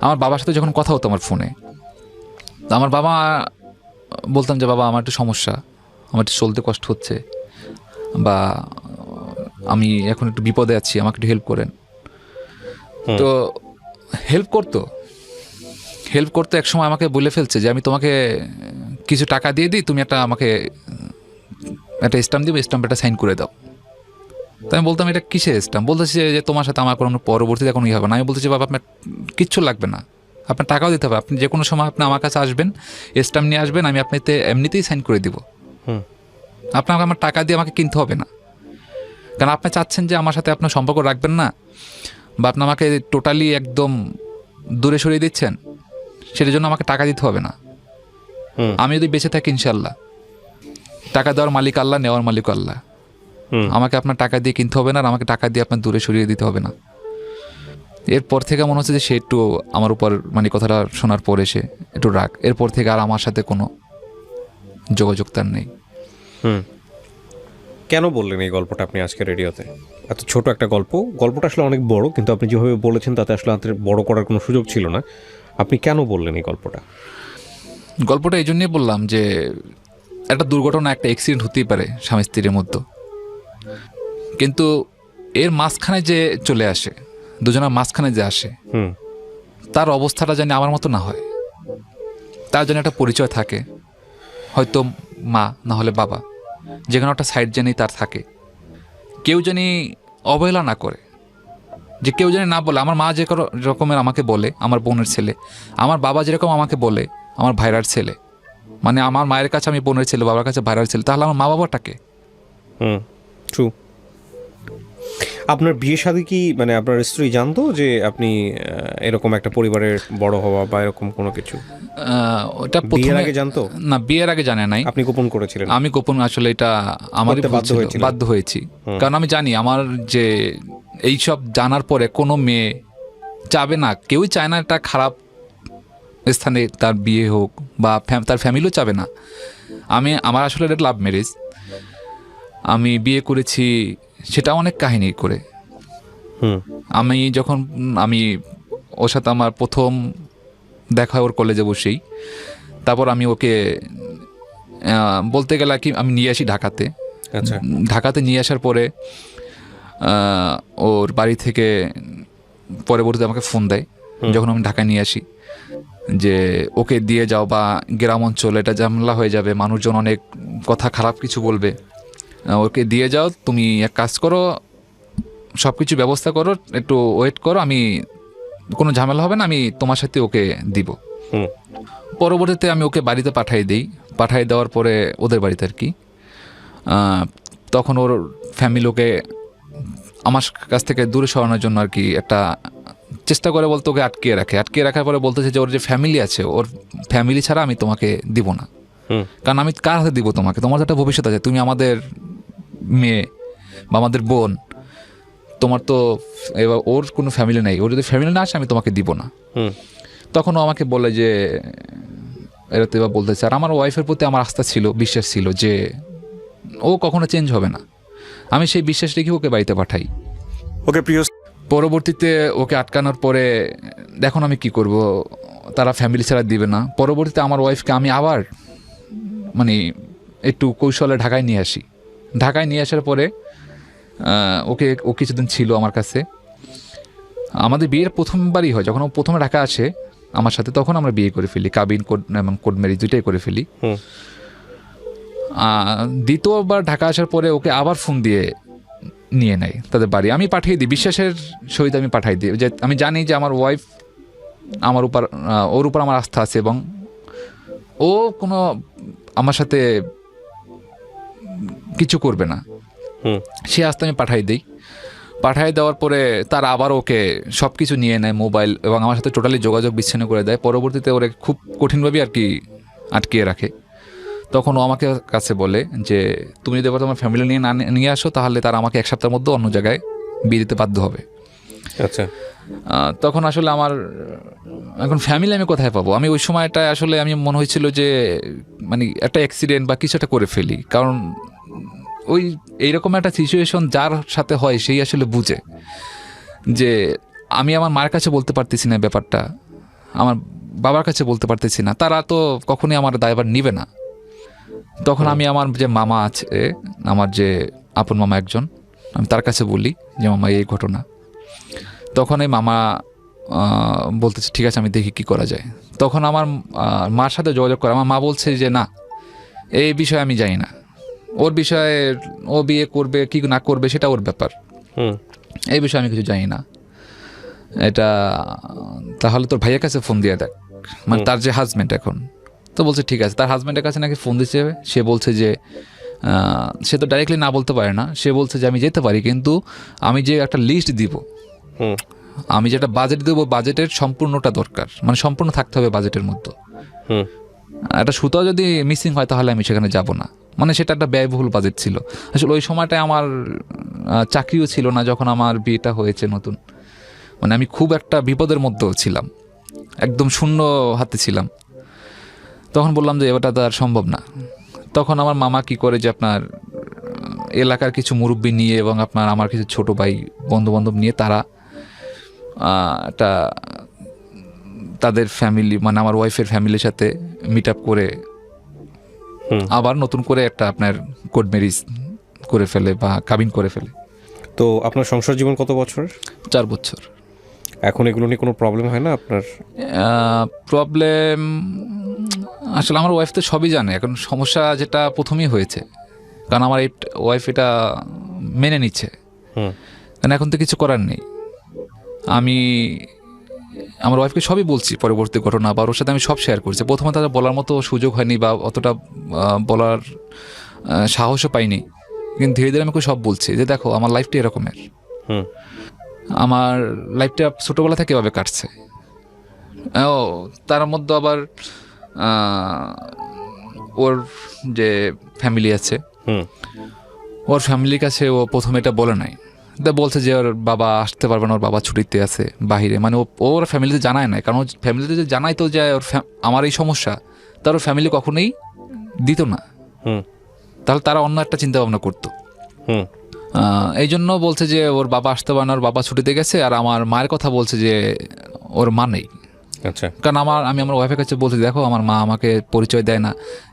আমার বাবার সাথে যখন কথা হতো আমার ফোনে, আমার বাবা বলতাম যে বাবা আমার একটু সমস্যা, আমার একটু চলতে কষ্ট হচ্ছে, বা আমি এখন একটু বিপদে আছি, আমাকে একটু হেল্প করেন। তো হেল্প করতো এক সময় আমাকে বলে ফেলছে যে আমি তোমাকে কিছু টাকা দিয়ে দিই, তুমি আমাকে একটা স্ট্যাম্প দিবে, স্ট্যাম্প একটা সাইন করে দাও। তো আমি বলতাম এটা কিসের স্ট্যাম্প? বলতেছে যে তোমার সাথে আমার কোনো পরবর্তীতে কোনো হবে না। আমি বলতেছি বাবা আপনার কিচ্ছু লাগবে না, আপনার টাকাও দিতে হবে, আপনি যে কোনো সময় আপনি আমার কাছে আসবেন, স্ট্যাম্প নিয়ে আসবেন, আমি আপনাতে এমনিতেই সাইন করে দিব, আপনাকে আমার টাকা দিয়ে আমাকে কিনতে হবে না। কারণ আপনি চাচ্ছেন যে আমার সাথে আপনার সম্পর্ক রাখবেন না, বা আপনি আমাকে টোটালি একদম দূরে সরিয়ে দিচ্ছেন, সেটার জন্য আমাকে টাকা দিতে হবে না। আমি যদি বেঁচে থাকি ইনশাল্লাহ, টাকা দেওয়ার মালিক আল্লাহ, নেওয়ার মালিক আল্লাহ, আমাকে আপনার টাকা দিয়ে কিনতে হবে না, আর আমাকে টাকা দিয়ে আপনার দূরে সরিয়ে দিতে হবে না। এরপর থেকে মনে হচ্ছে যে সে একটু আমার উপর মানে কথাটা শোনার পরে সে একটু রাগ, এরপর থেকে আর আমার সাথে কোনো যোগাযোগ তার নেই। কেন বললেন এই গল্পটা আপনি আজকে রেডিওতে? এত ছোট একটা গল্পটা আসলে অনেক বড়, কিন্তু আপনি যেভাবে বলেছেন তাতে আসলে আপনার বড় করার কোনো সুযোগ ছিল না। আপনি কেন বললেন এই গল্পটা এই জন্যই বললাম যে একটা দুর্ঘটনা, একটা অ্যাক্সিডেন্ট হতেই পারে স্বামী স্ত্রীর মধ্যে, কিন্তু এর মাঝখানে যে চলে আসে, দুজনের মাঝখানে যে আসে, তার অবস্থাটা জানি আমার মতো না হয়, তার জন্য একটা পরিচয় থাকে, হয়তো মা না হলে বাবা, যেখানে একটা সাইড জানি তার থাকে, কেউ জানি অবহেলা না করে, যে কেউ জানি না বলে আমার মা যে রকমের আমাকে বলে আমার বোনের ছেলে, আমার বাবা যেরকম আমাকে বলে আমার ভাইরার ছেলে, মানে আমার মায়ের কাছে আমি বোনের ছেলে, বাবার কাছে ভাইরার ছেলে, তাহলে আমার মা বাবাটাকে ট্রু। আপনার বিয়ে শাদী কি মানে আপনার স্ত্রী জানতো যে আপনি এরকম একটা পরিবারের বড় হওয়া বা এরকম কোনো কিছু? ওটা বিয়ের আগে জানতো না, বিয়ের আগে জানে নাই। আপনি গোপন করেছিলেন? আমি গোপন, আসলে এটা আমারই বাধ্য হয়েছি, কারণ আমি জানি আমার যে এইসব জানার পরে কোনো মেয়ে চাবে না, কেউই চায় না একটা খারাপ স্থানে তার বিয়ে হোক, বা তার ফ্যামিলিও চাবে না। আমার আসলে এটা লাভ ম্যারেজ, আমি বিয়ে করেছি সেটা অনেক কাহিনী করে। আমি ওর সাথে আমার প্রথম দেখা ওর কলেজে বসেই, তারপর আমি ওকে বলতে গেলে কি আমি নিয়ে আসি ঢাকাতে। ঢাকাতে নিয়ে আসার পরে ওর বাড়ি থেকে পরবর্তীতে আমাকে ফোন দেয় যখন আমি ঢাকায় নিয়ে আসি, যে ওকে দিয়ে যাও, বা গ্রাম অঞ্চল এটা ঝামেলা হয়ে যাবে, মানুষজন অনেক কথা খারাপ কিছু বলবে, ওকে দিয়ে যাও, তুমি এক কাজ করো, সব কিছু ব্যবস্থা করো, একটু ওয়েট করো, আমি কোনো ঝামেলা হবে না, আমি তোমার সাথে ওকে দিব। পরবর্তীতে আমি ওকে বাড়িতে পাঠিয়ে দেওয়ার পরে ওদের বাড়িতে আর কি, তখন ওর ফ্যামিলি ওকে আমার কাছ থেকে দূরে সরানোর জন্য আর কি একটা চেষ্টা করে, বলতে ওকে আটকে রাখার পরে বলতেছে যে ওর যে ফ্যামিলি আছে, ওর ফ্যামিলি ছাড়া আমি তোমাকে দিব না, কারণ আমি কার হাতে দিব তোমাকে, তোমার একটা ভবিষ্যৎ আছে, তুমি আমাদের মেয়ে বা আমাদের বোন, তোমার তো এবার ওর কোনো ফ্যামিলি নেই, ওর যদি ফ্যামিলি না আসে আমি তোমাকে দিব না। তখন ও আমাকে বলে যে এরা তো এবার বলতেছে, আর আমার ওয়াইফের প্রতি আমার আস্থা ছিল, বিশ্বাস ছিল যে ও কখনো চেঞ্জ হবে না, আমি সেই বিশ্বাস রেখে ওকে বাড়িতে পাঠাই। পরবর্তীতে ওকে আটকানোর পরে দেখুন আমি কি করব, তারা ফ্যামিলি ছাড়া দিবে না। পরবর্তীতে আমার ওয়াইফকে আমি আবার মানে একটু কৌশলে ঢাকায় নিয়ে আসি। ঢাকায় নিয়ে আসার পরে ও কিছুদিন ছিল আমার কাছে। আমাদের বিয়ের প্রথমবারই হয়, যখন ও প্রথমে ঢাকা আসে আমার সাথে, তখন আমরা বিয়ে করে ফেলি, কাবিন এবং কোর্ট ম্যারেজ দুইটাই করে ফেলি। দ্বিতীয়বার ঢাকা আসার পরে ওকে আবার ফোন দিয়ে নিয়ে নেয় তাদের বাড়ি। আমি পাঠিয়ে দিই, বিশ্বাসের সহিত আমি পাঠিয়ে দিই, যে আমি জানি যে আমার ওয়াইফ ওর উপর আমার আস্থা আছে এবং ও কোনো আমার সাথে কিছু করবে না। সে আসতে আমি পাঠাই দেওয়ার পরে তার আবার ওকে সব কিছু নিয়ে নেয়, মোবাইল, এবং আমার সাথে টোটালি যোগাযোগ বিচ্ছিন্ন করে দেয়। পরবর্তীতে ওরে খুব কঠিনভাবে আর কি আটকিয়ে রাখে। তখন ও আমাকে কাছে বলে যে তুমি যদি এবার তোমার ফ্যামিলি নিয়ে আসো তাহলে তারা আমাকে 1 সপ্তাহের মধ্যে অন্য জায়গায় বিয়ে দিতে বাধ্য হবে। আচ্ছা, তখন আসলে আমার এখন ফ্যামিলি আমি কোথায় পাবো? আমি ওই সময়টায় আসলে আমি মনে হয়েছিল যে মানে একটা অ্যাক্সিডেন্ট বা কিছু একটা করে ফেলি, কারণ ওই এইরকম একটা সিচুয়েশন যার সাথে হয় সেই আসলে বুঝে যে আমি আমার মার কাছে বলতে পারতেছি না ব্যাপারটা, আমার বাবার কাছে বলতে পারতেছি না, তারা তো কখনোই আমার দায়ভার নিবে না। তখন আমি আমার যে মামা আছে, আমার যে আপন মামা একজন, আমি তার কাছে বলি যে মামা এই ঘটনা। তখন এই মামা বলতেছে ঠিক আছে আমি দেখি কি করা যায়। তখন আমার মার সাথে যোগাযোগ করে, আমার মা বলছে যে না, এই বিষয়ে আমি জানি না, ওর বিষয়ে ও বিয়ে করবে কি না করবে সেটা ওর ব্যাপার, এই বিষয়ে আমি কিছু জানি না। এটা তাহলে তোর ভাইয়ের কাছে ফোন দিয়ে দেখ, মানে তার যে হাজব্যান্ড এখন। তো বলছে ঠিক আছে। তার হাজব্যান্ডের কাছে নাকি ফোন দিচ্ছে, সে বলছে যে সে তো ডাইরেক্টলি না বলতে পারে না, সে বলছে যে আমি যেতে পারি কিন্তু আমি যে একটা লিস্ট দিব, আমি যেটা বাজেট দেবো বাজেটের সম্পূর্ণটা দরকার, মানে সম্পূর্ণ থাকতে হবে বাজেটের মধ্যে। একটা সুতো যদি মিসিং হয় তাহলে আমি সেখানে যাব না, মানে সেটা একটা ব্যয়বহুল বাজেট ছিল। আসলে ওই সময়টায় আমার চাকরিও ছিল না যখন আমার বিয়েটা হয়েছে নতুন, মানে আমি খুব একটা বিপদের মধ্যেও ছিলাম, একদম শূন্য হাতে ছিলাম। তখন বললাম যে এটা তো আর সম্ভব না। তখন আমার মামা কি করে যে আপনার এলাকার কিছু মুরব্বি নিয়ে এবং আপনার আমার কিছু ছোট ভাই বন্ধুবান্ধব নিয়ে তারা একটা তাদের ফ্যামিলি, মানে আমার ওয়াইফের ফ্যামিলির সাথে মিট আপ করে আবার নতুন করে একটা আপনার কোর্ট ম্যারেজ করে ফেলে বা কাবিন করে ফেলে। তো আপনার সংসার জীবন কত বছর? 4 বছর। এখন এগুলো নিয়ে কোনো প্রবলেম হয় না আপনার? প্রবলেম আসলে আমার ওয়াইফ তো সবই জানে। এখন সমস্যা যেটা প্রথমেই হয়েছে, কারণ আমার এই ওয়াইফ এটা মেনে নিচ্ছে, কারণ এখন তো কিছু করার নেই। আমি আমার ওয়াইফকে সবই বলছি, পরবর্তী ঘটনা বা ওর সাথে আমি সব শেয়ার করছি। প্রথমে তাদের বলার মতো সুযোগ হয়নি বা অতটা বলার সাহসও পাইনি, কিন্তু ধীরে ধীরে আমি সব বলছি যে দেখো আমার লাইফটা এরকমের, আমার লাইফটা ছোটোবেলা থেকে এভাবে কাটছে। ও তার মধ্যে আবার ওর যে ফ্যামিলি আছে, ওর ফ্যামিলির কাছে ও প্রথমে এটা বলে নাই, বলছে যে ওর বাবা আসতে পারবে না, ওর বাবা ছুটিতে আছে বাহিরে, মানে ওর ফ্যামিলিতে জানায় নাই, কারণ ওর ফ্যামিলিতে যে জানাই তো যে ওর আমার এই সমস্যা, তার ওর ফ্যামিলি কখনোই দিত না, তাহলে তারা অন্য একটা চিন্তা ভাবনা করতো। এই জন্য বলছে যে ওর বাবা আসতে পারে না, ওর বাবা ছুটিতে গেছে। আর আমার মায়ের কথা বলছে যে ওর মা নেই। আচ্ছা, কারণ আমি আমার ওয়াইফের কাছে বলছি দেখো আমার মা আমাকে পরিচয় দেয় না,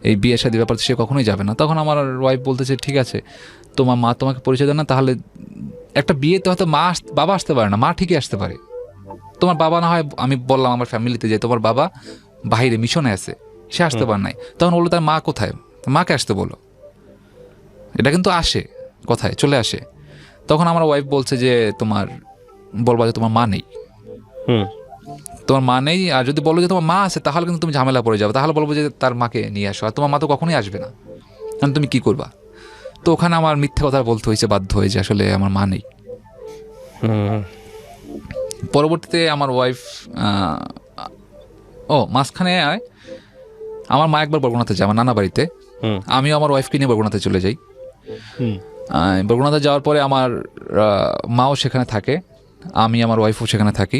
এই বিয়ের সাথে ব্যাপার সে কখনোই যাবে না। তখন আমার ওয়াইফ বলতেছে ঠিক আছে তোমার মা তোমাকে পরিচয় দেয় না, তাহলে একটা বিয়েতে হয়তো বাবা আসতে পারে না, মা ঠিকই আসতে পারে। তোমার বাবা না হয়, আমি বললাম আমার ফ্যামিলিতে যে তোমার বাবা বাইরে মিশনে আছে, সে আসতে পারে নাই। তখন বললো তার মা কোথায়, মাকে আসতে বলো। এটা কিন্তু আসে কোথায় চলে আসে। তখন আমার ওয়াইফ বলছে যে তোমার বলবা যে তোমার মা নেই, তোমার মা নেই। আর যদি বলো যে তোমার মা আছে তাহলে কিন্তু তুমি ঝামেলা পড়ে যাবে, তাহলে বলবো যে তার মাকে নিয়ে আসো, আর তোমার মা তো কখনোই আসবে না, কারণ তুমি কি করবা। তো ওখানে আমার মিথ্যা কথা বলতে হয়েছে, বাধ্য হয়ে যে আসলে আমার মা নেই। পরবর্তীতে আমার ওয়াইফ মাঝখানে আমার মা একবার বরগুনাতে যায় আমার নানা বাড়িতে, আমিও আমার ওয়াইফকে নিয়ে বরগুনাতে চলে যাই। বরগুনাতে যাওয়ার পরে আমার মাও সেখানে থাকে, আমি আমার ওয়াইফও সেখানে থাকি।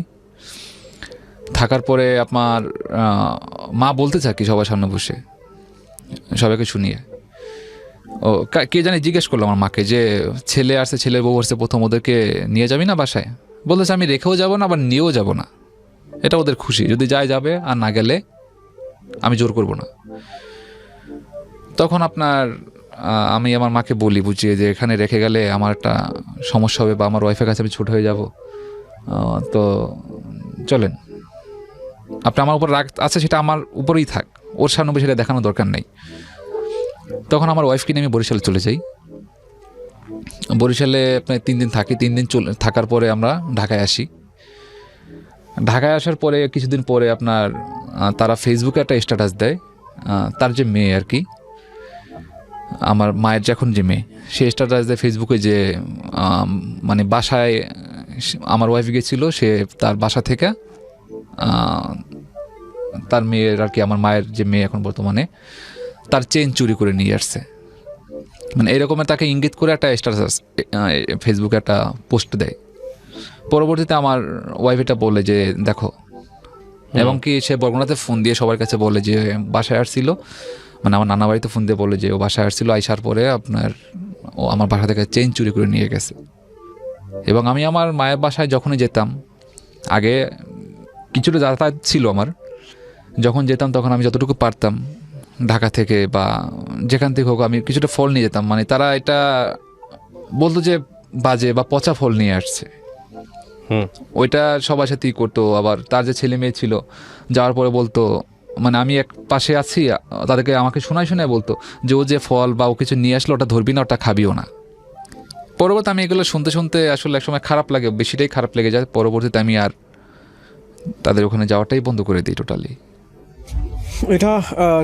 থাকার পরে আপনার মা বলতে থাকি সবার সামনে বসে, সবাইকে শুনিয়ে। কে জানি জিজ্ঞেস করলো আমার মাকে যে ছেলে আসছে, ছেলের বউ আসছে, প্রথম ওদেরকে নিয়ে যাবি না বাসায়? বলতেছে আমি রেখেও যাব না আবার নিয়েও যাব না, এটা ওদের খুশি, যদি যায় যাবে আর না গেলে আমি জোর করব না। তখন আপনার আমি আমার মাকে বলি বুঝিয়ে যে এখানে রেখে গেলে আমার একটা সমস্যা হবে বা আমার ওয়াইফের কাছে আমি ছোট হয়ে যাব, তো চলেন আপনি আমার উপর রাগ আছে সেটা আমার উপরেই থাক, ওর সামনে সেটা দেখানোর দরকার নেই। তখন আমার ওয়াইফকে নিয়ে আমি বরিশালে চলে যাই। বরিশালে আপনার 3 দিন থাকি, 3 দিন থাকার পরে আমরা ঢাকায় আসি। ঢাকায় আসার পরে কিছুদিন পরে আপনার তারা ফেসবুকে একটা স্ট্যাটাস দেয় তার যে মেয়ে আর কি, আমার মায়ের যখন যে মেয়ে, সে স্ট্যাটাস দেয় ফেসবুকে যে মানে বাসায় আমার ওয়াইফ গেছিল, সে তার বাসা থেকে তার মেয়ের আর কি, আমার মায়ের যে মেয়ে এখন বর্তমানে, তার চেন চুরি করে নিয়ে আসছে। মানে এরকমের তাকে ইঙ্গিত করে একটা স্ট্যাটাস ফেসবুকে একটা পোস্ট দেয়। পরবর্তীতে আমার ওয়াইফ এটা বলে যে দেখো, এবং কি সে বরগুনাতে ফোন দিয়ে সবার কাছে বলে যে বাসায় আসছিল, মানে আমার নানা বাড়িতে ফোন দিয়ে বলে যে ও বাসায় আসছিল, আইসার পরে আপনার ও আমার বাসা থেকে চেইন চুরি করে নিয়ে গেছে। এবং আমি আমার মায়ের বাসায় যখনই যেতাম, আগে কিছুটা যাতায়াত ছিল আমার, যখন যেতাম তখন আমি যতটুকু পারতাম ঢাকা থেকে বা যেখান থেকে হোক আমি কিছুটা ফল নিয়ে যেতাম। মানে তারা এটা বলতো যে বাজে বা পচা ফল নিয়ে আসছে, ওইটা সবার সাথেই করতো। আবার তার যে ছেলে মেয়ে ছিল, যাওয়ার পরে বলতো, মানে আমি এক পাশে আছি, তাদেরকে আমাকে শোনায় শোনায় বলতো যে ও যে ফল বা ও কিছু নিয়ে আসলো ওটা ধরবি না, ওটা খাবিও না। পরবর্তী আমি এগুলো শুনতে শুনতে আসলে একসময় খারাপ লাগে, বেশিটাই খারাপ লেগে যায়। পরবর্তীতে আমি আর তাদের ওখানে যাওয়াটাই বন্ধ করে দিই টোটালি। এটা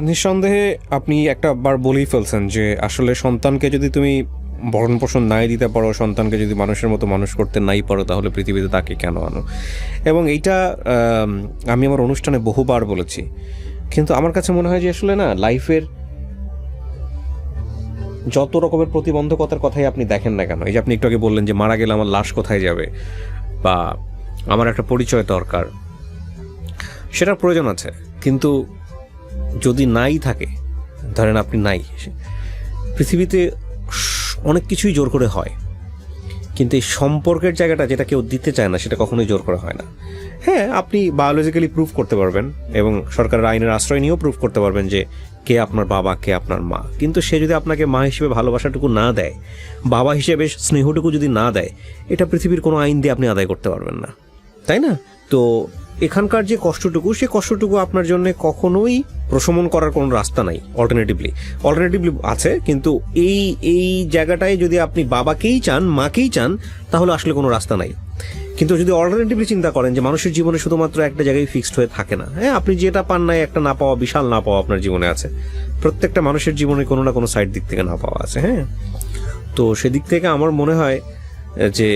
নিঃসন্দেহে আপনি একটা বার বলেই ফেলছেন যে আসলে সন্তানকে যদি তুমি ভরণ পোষণ নাই দিতে পারো, সন্তানকে যদি মানুষের মতো মানুষ করতে নাই পারো, তাহলে পৃথিবীতে তাকে কেন আনো। এবং এইটা আমি আমার অনুষ্ঠানে বহুবার বলেছি, কিন্তু আমার কাছে মনে হয় যে আসলে না, লাইফের যত রকমের প্রতিবন্ধকতার কথাই আপনি দেখেন না কেন, এই যে আপনি একটু আগে বললেন যে মারা গেলে আমার লাশ কোথায় যাবে, বা আমার একটা পরিচয় দরকার, সেটার প্রয়োজন আছে। কিন্তু যদি নাই থাকে, ধরেন আপনি নাই, পৃথিবীতে অনেক কিছুই জোর করে হয়, কিন্তু এই সম্পর্কের জায়গাটা যেটা কেউ দিতে চায় না, সেটা কখনোই জোর করে হয় না। হ্যাঁ, আপনি বায়োলজিক্যালি প্রুভ করতে পারবেন এবং সরকারের আইনের আশ্রয় নিয়েও প্রুভ করতে পারবেন যে কে আপনার বাবা, কে আপনার মা। কিন্তু সে যদি আপনাকে মা হিসেবে ভালোবাসাটুকু না দেয়, বাবা হিসেবে স্নেহটুকু যদি না দেয়, এটা পৃথিবীর কোনো আইন দিয়ে আপনি আদায় করতে পারবেন না, তাই না? তো এখানকার যে কষ্টটুকু, সে কষ্টটুকু আপনার জন্য কখনোই প্রশমন করার কোনো রাস্তা নাই। অল্টারনেটিভলি আছে, কিন্তু এই জায়গাটায় যদি আপনি বাবাকেই চান, মাকেই চান, তাহলে আসলে কোনো রাস্তা নাই। কিন্তু যদি অল্টারনেটিভলি চিন্তা করেন যে মানুষের জীবনে শুধুমাত্র একটা জায়গায় ফিক্সড হয়ে থাকে না, হ্যাঁ, আপনি যেটা পান নাই, একটা না পাওয়া, বিশাল না পাওয়া আপনার জীবনে আছে। প্রত্যেকটা মানুষের জীবনে কোনো না কোনো সাইড দিক থেকে না পাওয়া আছে। হ্যাঁ, তো সেদিক থেকে আমার মনে হয় যে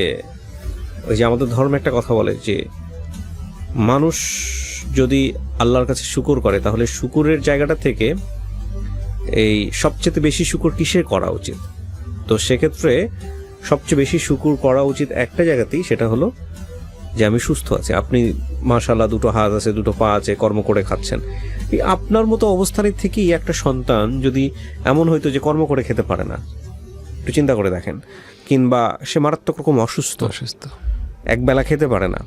ওই যে আমাদের ধর্মে একটা কথা বলে যে মানুষ যদি আল্লাহর কাছে শুকর করে, তাহলে শুকুরের জায়গাটা থেকে এই সবচেয়ে বেশি শুকর কিসের করা উচিত? তো সেক্ষেত্রে সবচেয়ে বেশি শুকুর করা উচিত একটা জায়গাতেই, সেটা হলো যে আমি সুস্থ আছি। আপনি মাশাআল্লাহ দুটো হাত আছে, দুটো পা আছে, কর্ম করে খাচ্ছেন। এই আপনার মতো অবস্থানের থেকেই একটা সন্তান যদি এমন হইতো যে কর্ম করে খেতে পারে না, একটু চিন্তা করে দেখেন, কিংবা সে মারাত্মক রকম অসুস্থ, একবেলা খেতে পারে না,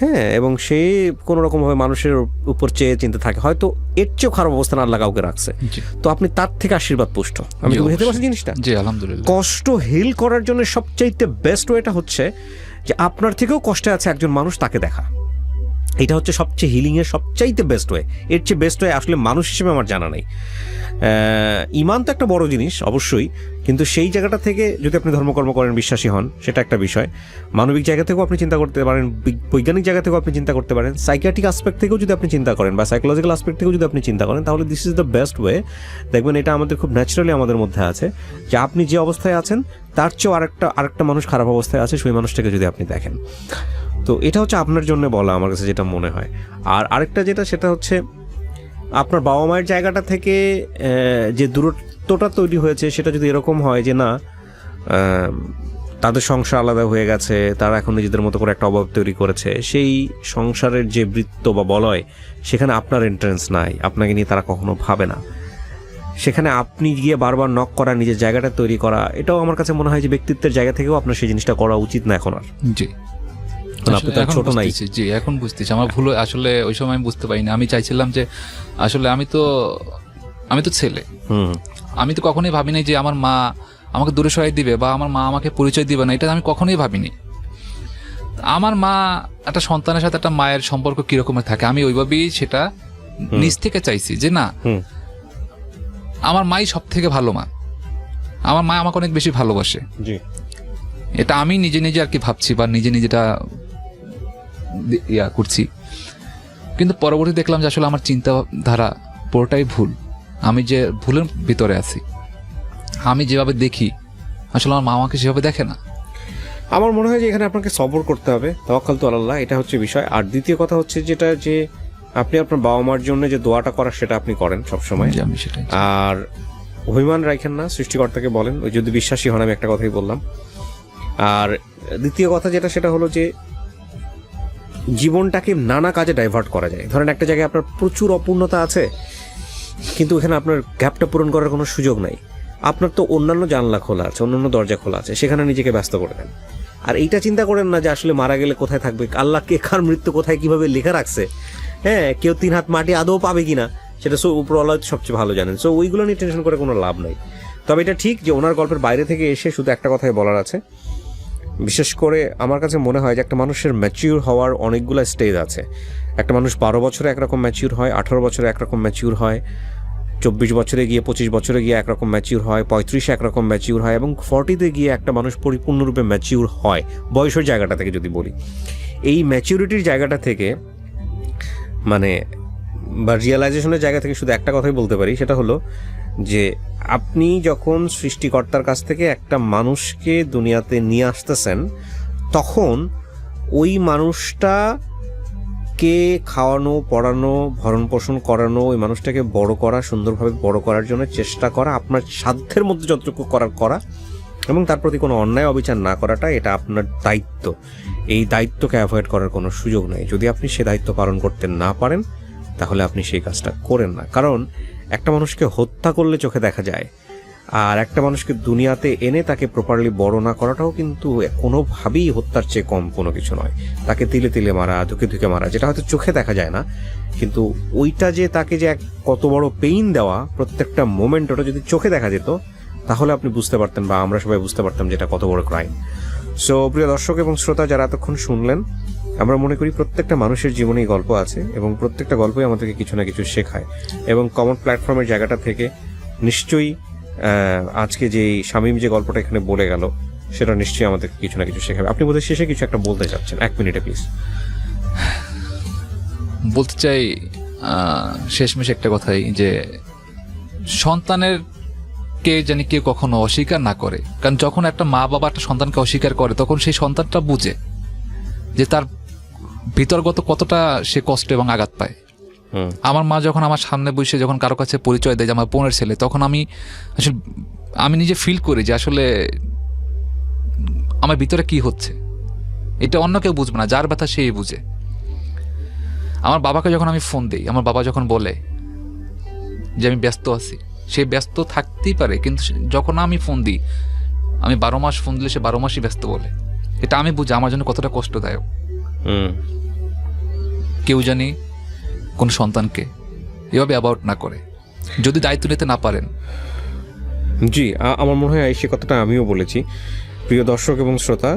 হ্যাঁ, এবং সে কোনো রকমভাবে মানুষের উপর চেয়ে চিন্তা থাকে, হয়তো এর চেয়েও খারাপ অবস্থান আল্লাহ কাউকে রাখছে, তো আপনি তার থেকে আশীর্বাদ পুষ্ট। আমি বুঝতে পারছি জিনিসটা। জি, আলহামদুলিল্লাহ। কষ্ট হিল করার জন্য সবচাইতে বেস্ট ওয়েটা হচ্ছে যে আপনার থেকেও কষ্টে আছে একজন মানুষ, তাকে দেখা। এটা হচ্ছে সবচেয়ে হিলিংয়ের সবচাইতে বেস্ট ওয়ে। এর চেয়ে বেস্ট ওয়ে আসলে মানুষ হিসেবে আমার জানা নেই। ইমান তো একটা বড় জিনিস অবশ্যই, কিন্তু সেই জায়গাটা থেকে যদি আপনি ধর্মকর্ম করেন, বিশ্বাসী হন, সেটা একটা বিষয়। মানবিক জায়গা থেকেও আপনি চিন্তা করতে পারেন, বৈজ্ঞানিক জায়গা থেকেও আপনি চিন্তা করতে পারেন, সাইকিয়াট্রিক আসপেক্ট থেকেও যদি আপনি চিন্তা করেন, বা সাইকোলজিক্যাল আসপেক্ট থেকেও যদি আপনি চিন্তা করেন, তাহলে this is the best way. দেখবেন এটা আমাদের খুব ন্যাচারালি আমাদের মধ্যে আছে, যে আপনি যে অবস্থায় আছেন তার চেয়েও আরেকটা মানুষ খারাপ অবস্থায় আছে, সেই মানুষটাকে যদি আপনি দেখেন। তো এটা হচ্ছে আপনার জন্য বলা, আমার কাছে যেটা মনে হয়। আর আরেকটা যেটা, সেটা হচ্ছে আপনার বাবা মায়ের জায়গাটা থেকে যে দূরত্বটা তৈরি হয়েছে, সেটা যদি এরকম হয় যে না, তাদের সংসার আলাদা হয়ে গেছে, তারা এখন নিজেদের মতো করে একটা অভাব তৈরি করেছে, সেই সংসারের যে বৃত্ত বা বলয়, সেখানে আপনার এন্ট্রেন্স নাই, আপনাকে নিয়ে তারা কখনো ভাবে না, সেখানে আপনি গিয়ে বারবার নক করা, নিজের জায়গাটা তৈরি করা, এটাও আমার কাছে মনে হয় যে ব্যক্তিত্বের জায়গা থেকেও আপনার সেই জিনিসটা করা উচিত না এখন আর। জি, আপনি তো ছোট নাই। জি, এখন বুঝতেছি আমার ভুল। আসলে ওই সময় আমি বুঝতে পারিনি। আমি চাইছিলাম যে আসলে আমি তো ছেলে, আমি তো কখনোই ভাবিনি যে আমার মা আমাকে দূরে সরাই দিবে বা আমার মা আমাকে পরিচয় দিবে না, এটা আমি কখনোই ভাবিনি। আমার মা, একটা সন্তানের সাথে একটা মায়ের সম্পর্ক কিরকমের থাকে, আমি ওইভাবেই সেটা নিজ থেকে চাইছি যে না, আমার মাই সব থেকে ভালো মা, আমার মা আমাকে অনেক বেশি ভালোবাসে। এটা আমি নিজে নিজে আর কি ভাবছি বা নিজে নিজেটা করছি। কিন্তু পরবর্তী দেখলাম যে আসলে আমার চিন্তাধারা পুরোটাই ভুল। আমি যে ভুলের ভিতরে আছি, আমি যেভাবে দেখি আসলে আমার মা আমাকে সেভাবে দেখে না। আমার মনে হয় যে এখানে আপনাকে সবর করতে হবে, তাওয়াক্কাল তু আলাল্লাহ, এটা হচ্ছে বিষয়। আর দ্বিতীয় কথা হচ্ছে যেটা, যে আপনি আপনার বাবা মার জন্য যে দোয়াটা করার সেটা আপনি করেন সবসময়, যে আমি সেটাই আর অভিমান রাখেন না, সৃষ্টিকর্তাকে বলেন, ওই যদি বিশ্বাসী হন, আমি একটা কথাই বললাম। আর দ্বিতীয় কথা যেটা, সেটা হলো যে জীবনটাকে নানা কাজে ডাইভার্ট করা যায়। ধরেন একটা জায়গায় আপনার প্রচুর অপূর্ণতা আছে, কিন্তু এখানে আপনার গ্যাপটা পূরণ করার কোনো সুযোগ নাই। আপনার তো অন্যান্য জানলা খোলা আছে, অন্যান্য দরজা খোলা আছে, সেখানে নিজেকে ব্যস্ত করে দেন। আর এইটা চিন্তা করেন না যে আসলে মারা গেলে কোথায় থাকবে, আল্লাহ কে কার মৃত্যু কোথায় কিভাবে লেখা রাখছে, হ্যাঁ, কেউ 3 হাত মাটি আদৌ পাবে কিনা সেটা উপরওয়ালা সবচেয়ে ভালো জানেন। সো ওইগুলো নিয়ে টেনশন করে কোনো লাভ নাই। তবে এটা ঠিক যে ওনার গল্পের বাইরে থেকে এসে শুধু একটা কথাই বলার আছে, বিশেষ করে আমার কাছে মনে হয় যে একটা মানুষের ম্যাচিউর হওয়ার অনেকগুলো স্টেজ আছে। একটা মানুষ 12 বছরে একরকম ম্যাচিউর হয়, 18 বছরে একরকম ম্যাচিউর হয়, 24 বছরে গিয়ে, 25 বছরে গিয়ে একরকম ম্যাচিউর হয়, 35-এ একরকম ম্যাচিউর হয়, এবং 40-তে গিয়ে একটা মানুষ পরিপূর্ণরূপে ম্যাচিউর হয়। বয়সের জায়গাটা থেকে যদি বলি, এই ম্যাচিউরিটির জায়গাটা থেকে মানে বা রিয়েলাইজেশনের জায়গা থেকে শুধু একটা কথাই বলতে পারি, সেটা হলো যে আপনি যখন সৃষ্টিকর্তার কাছ থেকে একটা মানুষকে দুনিয়াতে নিয়ে আসতেছেন, তখন ওই মানুষটাকে খাওয়ানো, পড়ানো, ভরণ পোষণ করানো, ওই মানুষটাকে বড় করা, সুন্দরভাবে বড় করার জন্য চেষ্টা করা, আপনার সাধ্যের মধ্যে যতটুকু করা, এবং তার প্রতি কোনো অন্যায় অবিচার না করাটা, এটা আপনার দায়িত্ব। এই দায়িত্বকে অ্যাভয়েড করার কোনো সুযোগ নেই। যদি আপনি সে দায়িত্ব পালন করতে না পারেন, তাহলে আপনি সেই কাজটা করেন না। কারণ একটা মানুষকে হত্যা করলে চোখে দেখা যায়, আর একটা মানুষকে দুনিয়াতে এনে তাকে প্রপারলি বড় না করাটাও কিন্তু কোনোভাবেই হত্যার চেয়ে কম কোনো কিছু নয়। তাকে তিলে তিলে মারা, ধুকে ধুকে মারা, যেটা হয়তো চোখে দেখা যায় না, কিন্তু ওইটা যে তাকে যে কত বড় পেইন দেওয়া প্রত্যেকটা মোমেন্ট, ওটা যদি চোখে দেখা যেত, তাহলে আপনি বুঝতে পারতেন, বা আমরা সবাই বুঝতে পারতাম যে এটা কত বড় ক্রাইম। সো প্রিয় দর্শক এবং শ্রোতা যারা এতক্ষণ শুনলেন, আমরা মনে করি প্রত্যেকটা মানুষের জীবনেই গল্প আছে, এবং প্রত্যেকটা গল্পই আমাদেরকে কিছু না কিছু শেখায়। এবং কমন প্ল্যাটফর্মের জায়গাটা থেকে নিশ্চয়ই আজকে যে শামীম যে গল্পটা এখানে বলে গেল, সেটা নিশ্চয়ই আমাদেরকে কিছু না কিছু শেখাবে। আপনি বোধহয় শেষে কিছু একটা বলতে চাচ্ছেন, 1 মিনিটে প্লিজ। বলতে চাই শেষমেশ একটা কথাই, যে সন্তানের কে জানি কেউ কখনো অস্বীকার না করে। কারণ যখন একটা মা বাবা একটা সন্তানকে অস্বীকার করে, তখন সেই সন্তানটা বুঝে যে তার ভিতরগত কতটা সে কষ্ট এবং আঘাত পায়। আমার মা যখন আমার সামনে বসে যখন কারো কাছে পরিচয় দেয় যে আমার বোনের ছেলে, তখন আমি আসলে আমি নিজে ফিল করি যে আসলে আমার ভিতরে কি হচ্ছে। এটা অন্য কেউ বুঝবে না, যার ব্যথা সেই বুঝে। আমার বাবাকে যখন আমি ফোন দিই, আমার বাবা যখন বলে যে আমি ব্যস্ত আছি, সে ব্যস্ত থাকতেই পারে, কিন্তু যখন আমি ফোন দিই, আমি 12 মাস ফোন দিলে সে 12 মাসই ব্যস্ত বলে। এটা আমি বুঝি আমার জন্য কতটা কষ্টদায়ক। কেউ জানি কোন সন্তানকে এভাবে অ্যাবাউট না করে, যদি দায়িত্ব নিতে না পারেন। জি, আমার মনে হয় সে কথাটা আমিও বলেছি। প্রিয় দর্শক এবং শ্রোতা,